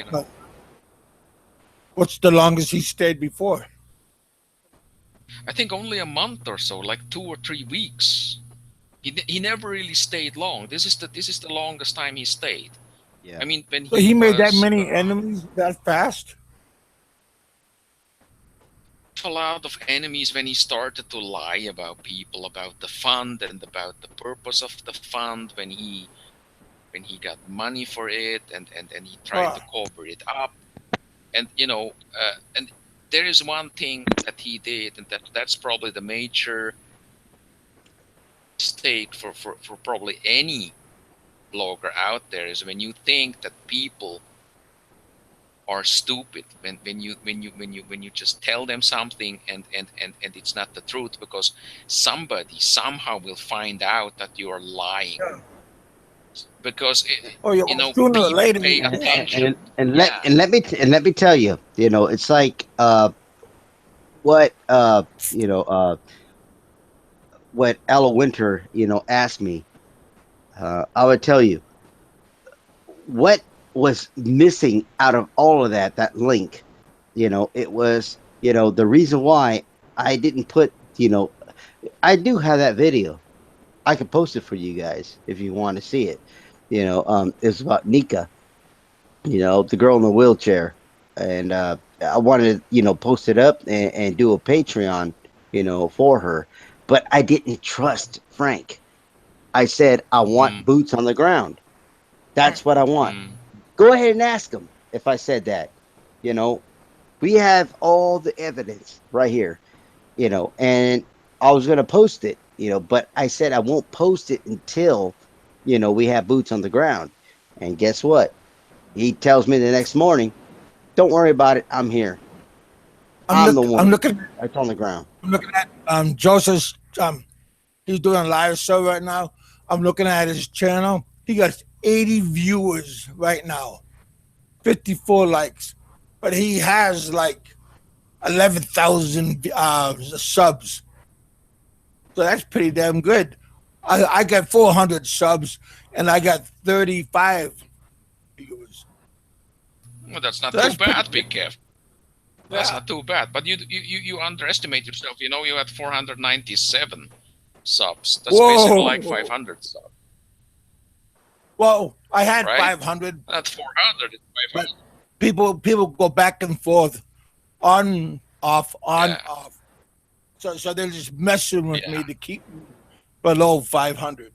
what's the longest he stayed before?
I think only a month or so, like 2 or 3 weeks. He never really stayed long. This is the longest time he stayed.
Yeah.
I mean, when
So
he
he made that
was
many enemies that fast?
a lot of enemies when he started to lie about people, about the fund and about the purpose of the fund. When he got money for it, and he tried
Uh,
to cover it up. And and there is one thing that he did, and that's probably the major mistake for probably any blogger out there, is when you think that people are stupid, when you just tell them something, and it's not the truth, because somebody somehow will find out that you are lying, because
oh yeah, well, sooner or
people
later.
pay attention. Yeah.
Let me tell you, it's like what what Ella Winter, asked me. I would tell you what was missing out of all of that link. It was, the reason why I didn't put, I do have that video. I could post it for you guys if you want to see it. It's about Nika, the girl in the wheelchair. And I wanted to, post it up and do a Patreon, for her. But I didn't trust Frank. I said, I want
Mm,
boots on the ground. That's what I want.
mm,
Go ahead and ask him if I said that. You know, we have all the evidence right here, and I was going to post it, but I said I won't post it until, we have boots on the ground. And guess what? He tells me the next morning, don't worry about it. I'm here. I'm the
I'm
one
looking.
that's on the ground.
I'm looking at Joseph's. He's doing a live show right now. I'm looking at his channel. He got 80 viewers right now, 54 likes, but he has like 11,000 subs. So that's pretty damn good. I got 400 subs and I got 35 viewers.
well, that's
So
not too
that's pretty
bad,
good.
Big Kev. That's
Yeah.
not too bad. But you underestimate yourself. You had 497 subs. That's basically like
Whoa.
500 subs,
Well, I had
right?
500,
Not 400. It's
but
500.
people go back and forth, on, off, on,
Yeah.
off. So they're just messing with
Yeah.
me to keep me below 500.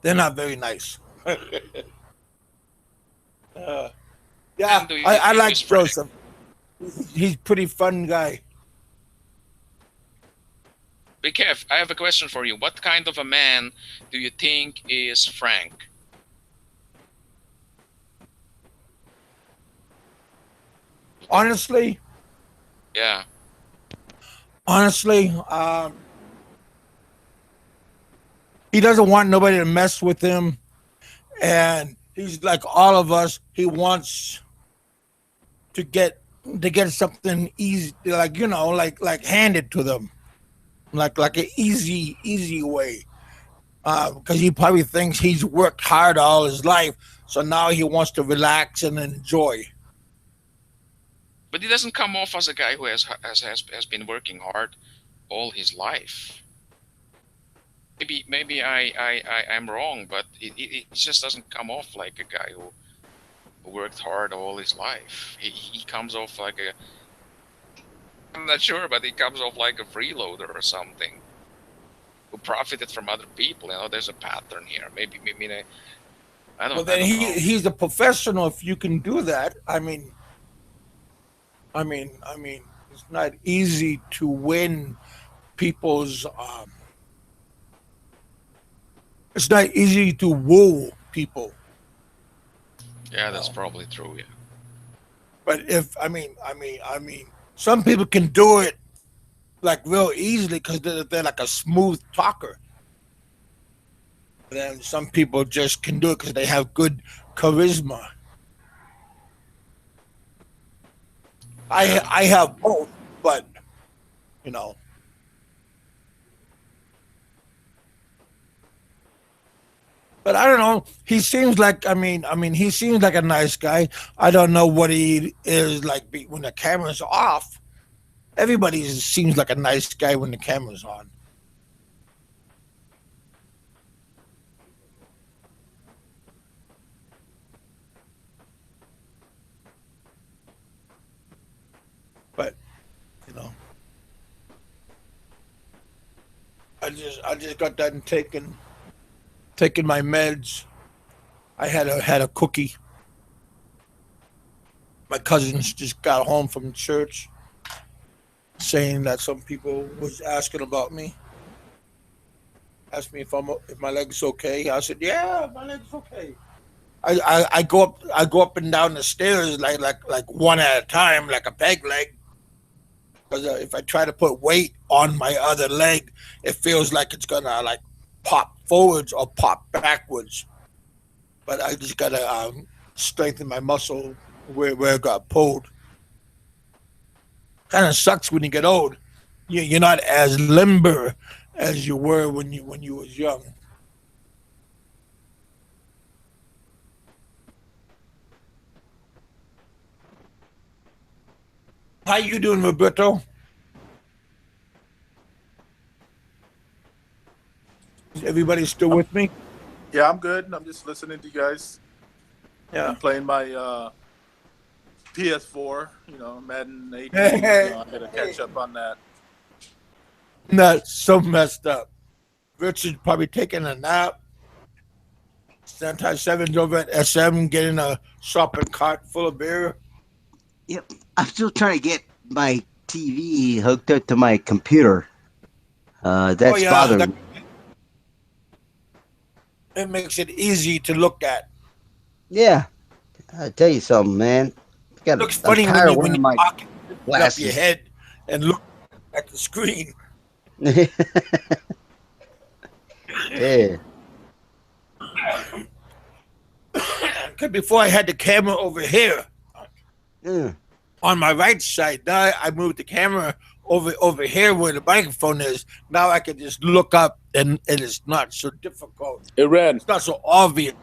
They're not very nice. uh, yeah,
And do
I
you use
like
Frank?
Joseph. He's pretty fun guy.
Big Kev, I have a question for you. What kind of a man do you think is Frank?
Honestly,
Yeah.
honestly, he doesn't want nobody to mess with him, and he's like all of us. He wants to get something easy, like like handed to them, like an easy way. Because he probably thinks he's worked hard all his life, so now he wants to relax and enjoy.
But he doesn't come off as a guy who has been working hard. all his life. Maybe I'm wrong, but it just doesn't come off like a guy who worked hard all his life. He comes off like a, I'm not sure, but he comes off like a freeloader or something who profited from other people. There's a pattern here. Maybe I
Well,
don't
then
know.
he's a professional. If you can do that, it's not easy to win people's. It's not easy to woo people.
Yeah,
You
that's
know?
probably true. Yeah.
But if some people can do it like real easily because they're like a smooth talker. Then some people just can do it because they have good charisma.
Yeah.
I have both, but you know. But I don't know. He seems like he seems like a nice guy. I don't know what he is like when the camera's off. Everybody seems like a nice guy when the camera's on. But you know, I just got done taking my meds. I had a cookie. My cousins just got home from church, saying that some people was asking about me. Asked me if my leg's okay. I said, yeah, my leg's okay. I go up and down the stairs like one at a time, like a peg leg. Because if I try to put weight on my other leg, it feels like it's gonna like pop forwards or pop backwards. But I just gotta strengthen my muscle where it got pulled. Kind of sucks when you get old. You're not as limber as you were when you was young. How you doing, Roberto? Is everybody still
I'm,
with me?
yeah, I'm good. I'm just listening to you guys.
Yeah.
I'm playing my PS4. Madden 18.
Hey,
I gotta catch up on that.
that's so messed up. Richard's probably taking a nap. Santai Seven's over at SM getting a shopping cart full of beer.
Yep. I'm still trying to get my TV hooked up to my computer.
Oh
That's
yeah,
bothering me.
it makes it easy to look at.
Yeah. I tell you something, man.
Looks
I'm
funny
tired of
when
wearing
you
my
talk up your
glasses.
head and look at the screen.
Yeah.
Because before I had the camera over here
Yeah.
on my right side. Now I moved the camera over here where the microphone is. Now I can just look up and it's not so difficult.
Hey, Ren,
It's not so obvious.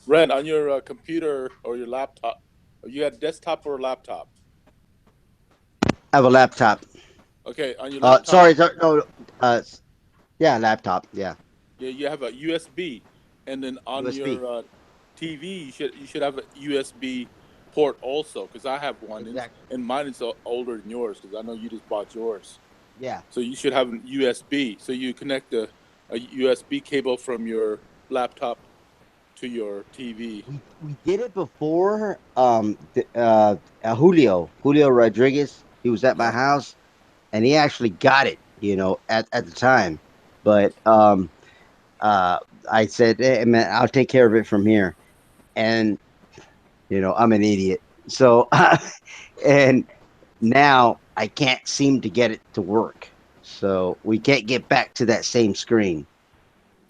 on your computer or your laptop, you had desktop or laptop?
I have a laptop.
Okay, on your laptop,
Sorry, no. Yeah, laptop. Yeah,
yeah, you have a USB, and then on
USB.
your TV, you should have a USB port also, because I have one,
Exactly.
and mine is older than yours, because I know you just bought yours.
Yeah.
So you should have an USB. So you connect a USB cable from your laptop to your TV.
We did it before. Julio Rodriguez. He was at my
Yeah.
house, and he actually got it. At the time, but uh, I said, "Hey, man, I'll take care of it from here." And I'm an idiot. So, and now I can't seem to get it to work. So we can't get back to that same screen.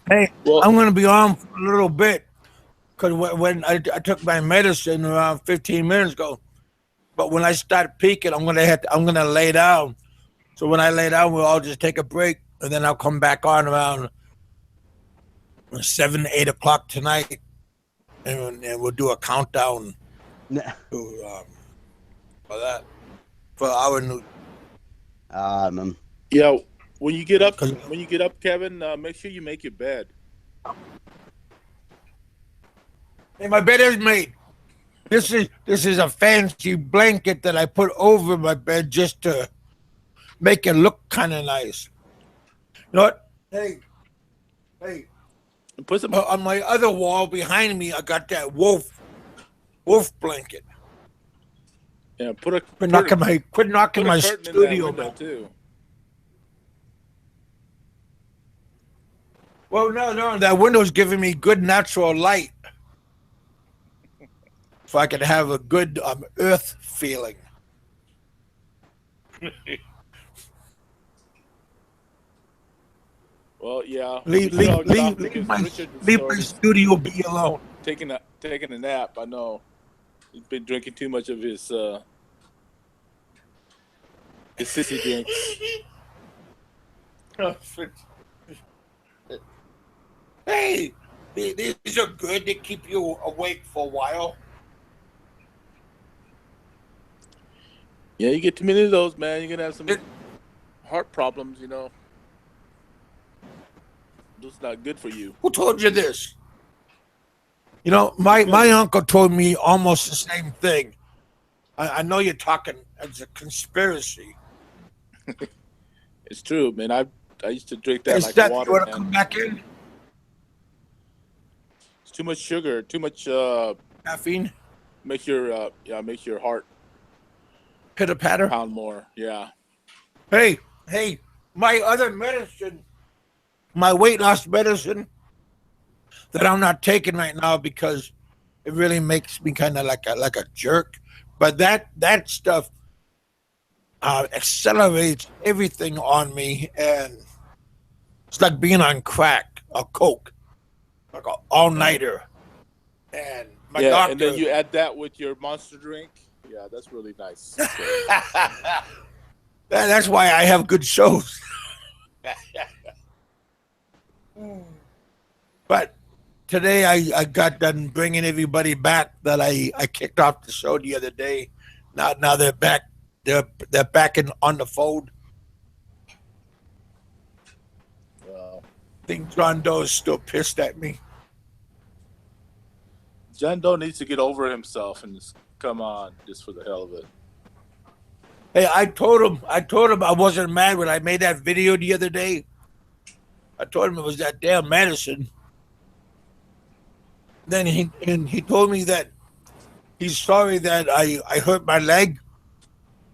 Hey,
Well,
I'm going to be on for a little bit because when I took my medicine around 15 minutes ago, but when I start peaking, I'm gonna lay down. So when I lay down, we'll all just take a break, and then I'll come back on around 7, 8 o'clock tonight, and we'll do a countdown to for that for our new.
Um,
Yeah, when you get up,
'Cause-
Kevin, make sure you make your bed.
Hey, my bed is made. This is a fancy blanket that I put over my bed just to make it look kind of nice. You know what? Hey.
And put some.
On my other wall behind me, I got that wolf blanket.
Yeah, put a
Quit knocking my
curtain in that
studio
window
down.
too.
Well, no, that window's giving me good natural light, so I can have a good earth feeling.
Well, yeah.
Leave
We should all get off
leave
because
my
Richard
leave my studio be alone.
taking a nap. I know he's been drinking too much of his sissy drinks.
Hey, these are good to keep you awake for a while.
Yeah, you get too many of those, man. You're gonna have some heart problems. You know, that's not good for you.
Who told you this? You know, my uncle told me almost the same thing. I know you're talking as a conspiracy.
It's true, man. I used to drink that
Hey,
like
Seth,
water.
you want to
Man.
come back in?
It's too much sugar, too much
Caffeine?
makes your heart
Pitter patter?
pound more. Yeah.
Hey, my other medicine, my weight loss medicine that I'm not taking right now because it really makes me kind of like a jerk. But that stuff accelerates everything on me, and it's like being on crack or coke, like an all nighter. And my doctor.
And then you add that with your monster drink. Yeah, that's really nice.
That's why I have good shows. But today I got done bringing everybody back that I kicked off the show the other day. Now they're back. They're back on the fold.
Wow.
I think John Doe is still pissed at me.
John Doe needs to get over himself and just come on, just for the hell of it.
Hey, I told him I wasn't mad when I made that video the other day. I told him it was that damn medicine. Then he told me that he's sorry that I hurt my leg.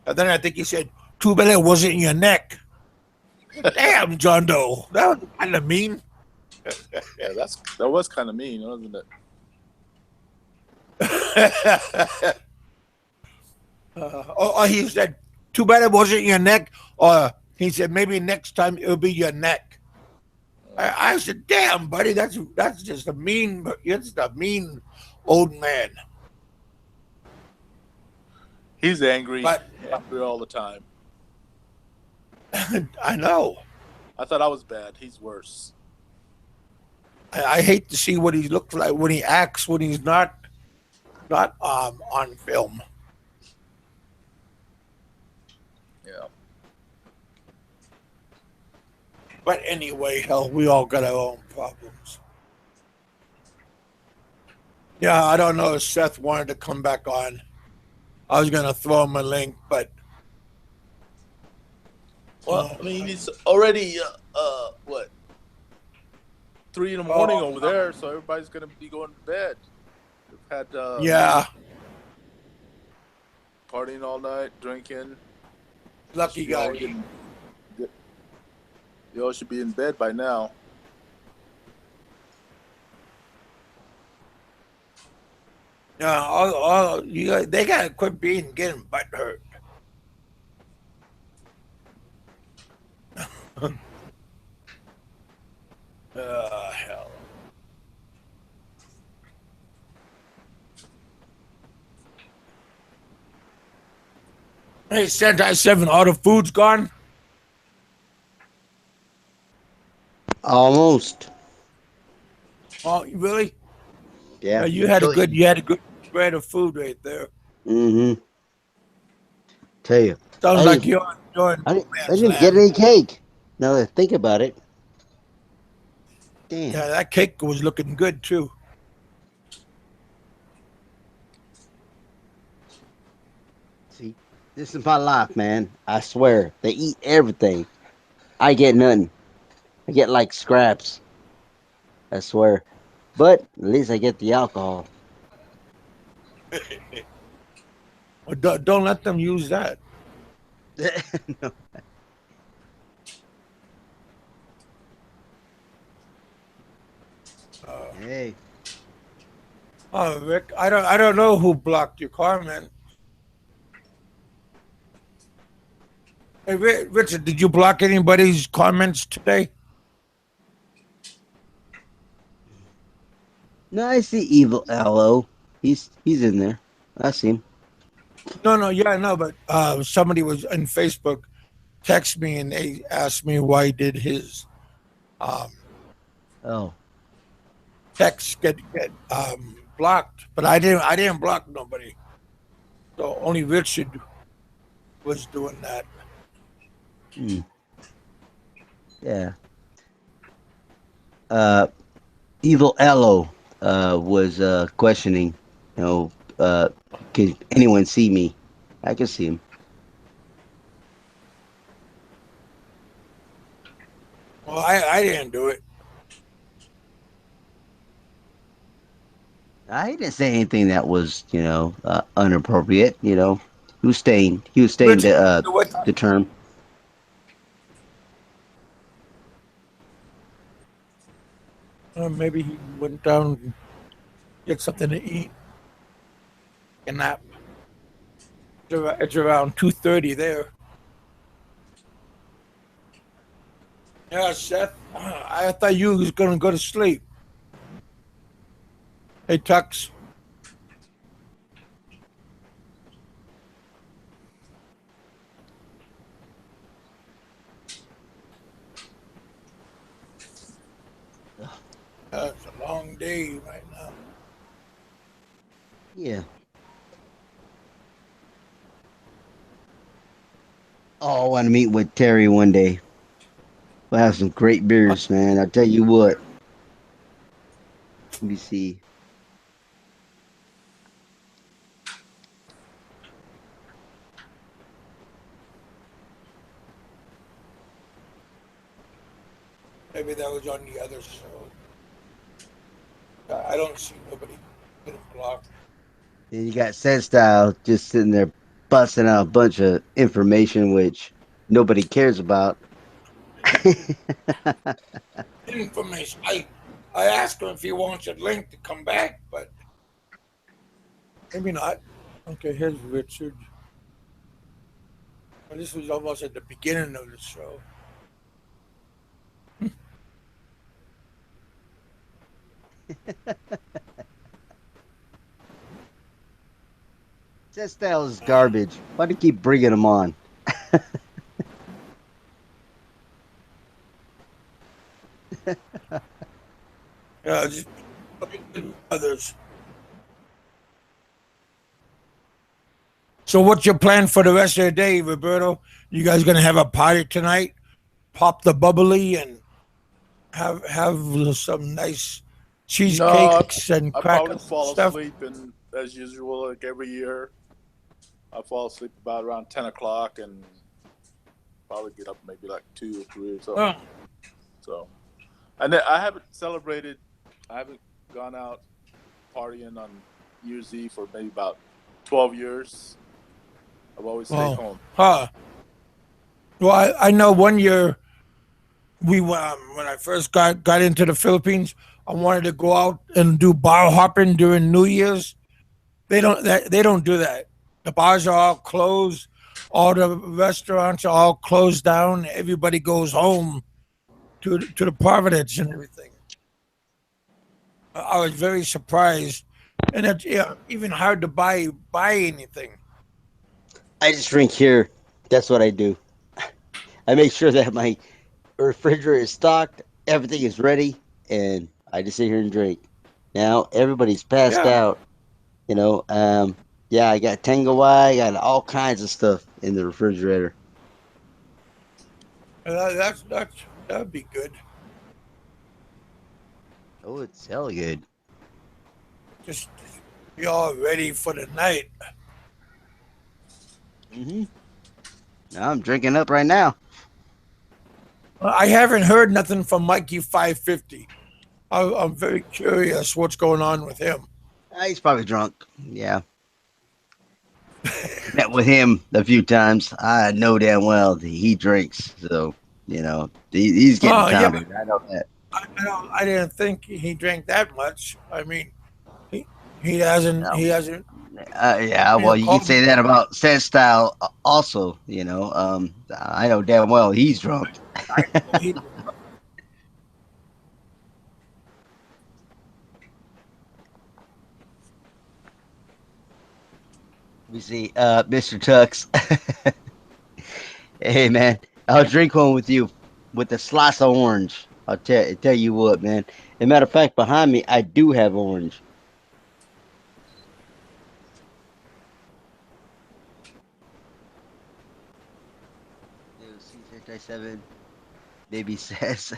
And then I think he said, "Too bad it wasn't in your neck." Damn, John Doe, that was kind of mean.
Yeah, that was kind of mean, wasn't it?
Or he said, "Too bad it wasn't your neck." Or he said, "Maybe next time it'll be your neck." I said, "Damn, buddy, that's just a mean old man."
He's angry,
But
angry all the time.
I know.
I thought I was bad. He's worse.
I hate to see what he looks like when he acts when he's not on film.
Yeah.
But anyway, hell, we all got our own problems. Yeah, I don't know if Seth wanted to come back on. I was gonna throw him a link, but
Well, I mean, it's already what 3 in the morning over there, so everybody's gonna be going to bed. We've had
yeah,
partying all night, drinking.
lucky guy.
You all should be in bed by now.
Yeah, all they gotta quit getting butt hurt. Hell. Hey, Sentai 7, all the food's gone?
Almost.
Oh, really?
Yeah.
You had a good spread of food right there.
Mm-hmm. Tell you.
Sounds
I
like
just-
you're enjoying
I
no
didn't, I
man's
didn't get
land.
any cake. Now that I think about it, damn.
Yeah, that cake was looking good too.
See, this is my life, man. I swear, they eat everything. I get nothing. I get like scraps. I swear. But at least I get the alcohol.
Well, don't let them use that.
No.
Uh,
Hey,
oh, Rick, I don't know who blocked your comment. Hey, Richard, did you block anybody's comments today?
no, I see Evil Alo. He's in there. I see him.
No, no, yeah, I know, but somebody was on Facebook text me and they asked me why did his um,
Oh,
text get blocked, but I didn't block nobody. So only Richard was doing that.
hmm. Yeah. Uh, Evil Alo was questioning. You know, can anyone see me? I can see him.
Well, I didn't do it.
I didn't say anything that was, inappropriate. He was staying
Richard, what?
the term.
Maybe he went down and get something to eat and nap. It's around 2:30 there. Yeah, Seth. I thought you was gonna go to sleep. Hey, Tux. It's a long day right now.
Yeah. Oh, I want to meet with Terry one day. We'll have some great beers, man. I tell you what. Let me see.
Maybe that was on the other show. I don't see nobody getting blocked.
And you got Set Style just sitting there busting out a bunch of information which nobody cares about.
Information. I asked him if he wants a link to come back, but maybe not. Okay, here's Richard. Well, this was almost at the beginning of the show.
Set Style is garbage. Why do you keep bringing him on?
Just others. So, what's your plan for the rest of the day, Roberto? You guys gonna have a party tonight? Pop the bubbly and have some nice
No, I,
cheesecakes and
I probably
crackers and
fall
stuff.
asleep, and as usual, like every year, I fall asleep about around 10 o'clock, and probably get up maybe like 2 or 3 or something.
Oh,
So, and then I haven't celebrated. I haven't gone out partying on New Year's Eve for maybe about 12 years. I've always stayed
well,
home.
huh? Well, I know one year when I first got into the Philippines, I wanted to go out and do bar hopping during New Year's. They don't do that. The bars are all closed. All the restaurants are all closed down. Everybody goes home to the Providence and everything. I was very surprised, and it's even hard to buy anything.
I just drink here. That's what I do. I make sure that my refrigerator is stocked, everything is ready, and I just sit here and drink. Now everybody's passed
Yeah,
out. You know, yeah, I got Tango I got all kinds of stuff in the refrigerator.
That'd be good.
Oh, it's hell good.
Just be all ready for the night.
I'm drinking up right now.
I haven't heard nothing from Mikey 550. I'm very curious what's going on with him.
He's probably drunk. Yeah. Met with him a few times. I know damn well that he drinks. So, he's getting pounded. I know that.
I didn't think he drank that much. I mean, he hasn't.
No.
He hasn't.
Yeah, well, you can say that about Seth Alo also. I know damn well he's drunk. We see, Mr. Tux. Hey, man, I'll drink one with you with a slice of orange. I'll tell you what, man. As a matter of fact, behind me, I do have orange. C-7 baby says.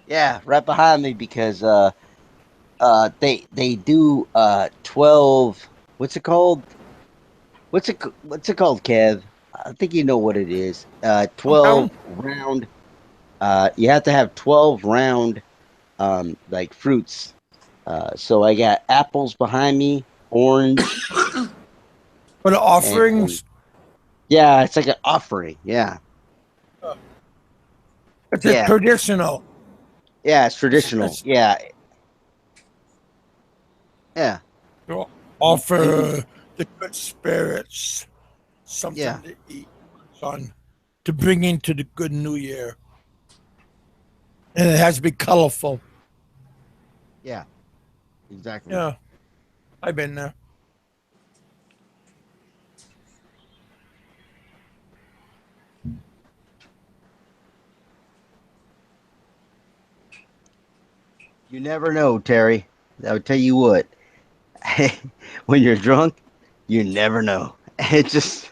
Yeah, right behind me because they do 12. What's it called? What's it called, Kev? I think you know what it is. 12 round. You have to have 12 round like fruits. So I got apples behind me, orange.
For the offerings?
Yeah, it's like an offering. Yeah.
It's traditional.
Yeah, it's traditional. Yeah. Yeah.
Offer the good spirits something to eat, son, to bring into the good new year. And it has to be colorful.
Yeah. Exactly.
Yeah. I've been there.
You never know, Terry. I'll tell you what. When you're drunk, you never know. It just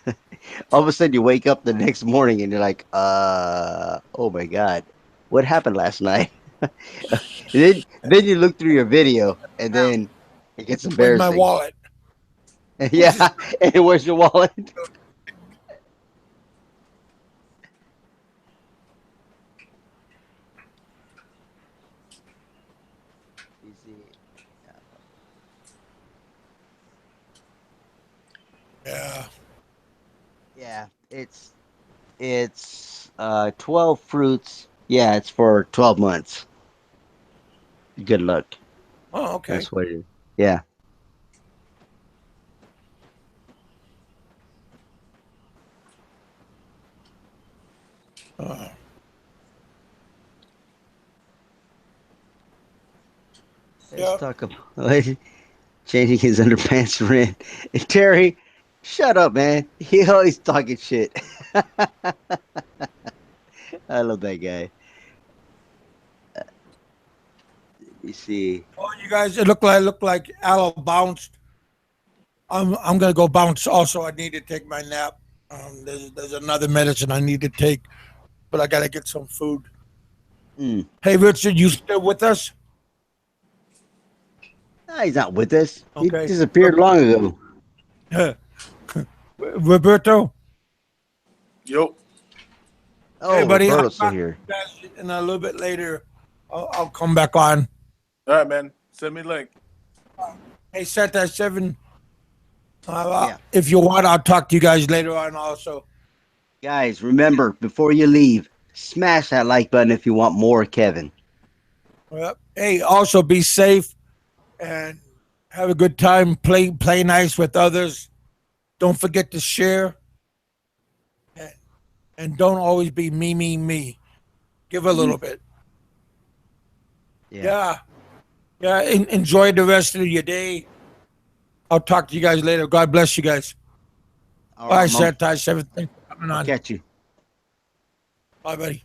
all of a sudden you wake up the next morning and you're like, oh my God, what happened last night? then you look through your video and then it gets
Where's my
embarrassing.
wallet?
Yeah, and where's your wallet? You see,
Yeah.
yeah, it's 12 fruits. Yeah, it's for 12 months. Good luck.
Oh, okay.
That's what it is. Yeah. Let's talk about changing his underpants for rent. And Terry, shut up, man. He always talking shit. I love that guy. You see.
Oh, you guys, it looked like Aloe bounced. I'm gonna go bounce. Also, I need to take my nap. There's another medicine I need to take, but I gotta get some food. Hey, Richard, you still with us?
No, he's not with us.
Okay.
He disappeared long ago.
Roberto.
Yo.
Oh,
hey, buddy,
Roberto's still here.
And a little bit later, I'll come back on.
All right, man. Send me a link.
Hey, set that 7. If you want, I'll talk to you guys later on also.
Guys, remember, before you leave, smash that like button if you want more Kevin.
Well, hey, also be safe and have a good time. Play nice with others. Don't forget to share. And don't always be me. Give a little bit. Yeah. Enjoy the rest of your day. I'll talk to you guys later. God bless you guys. All right, Seth. Thanks for coming on.
Catch you.
Bye, buddy.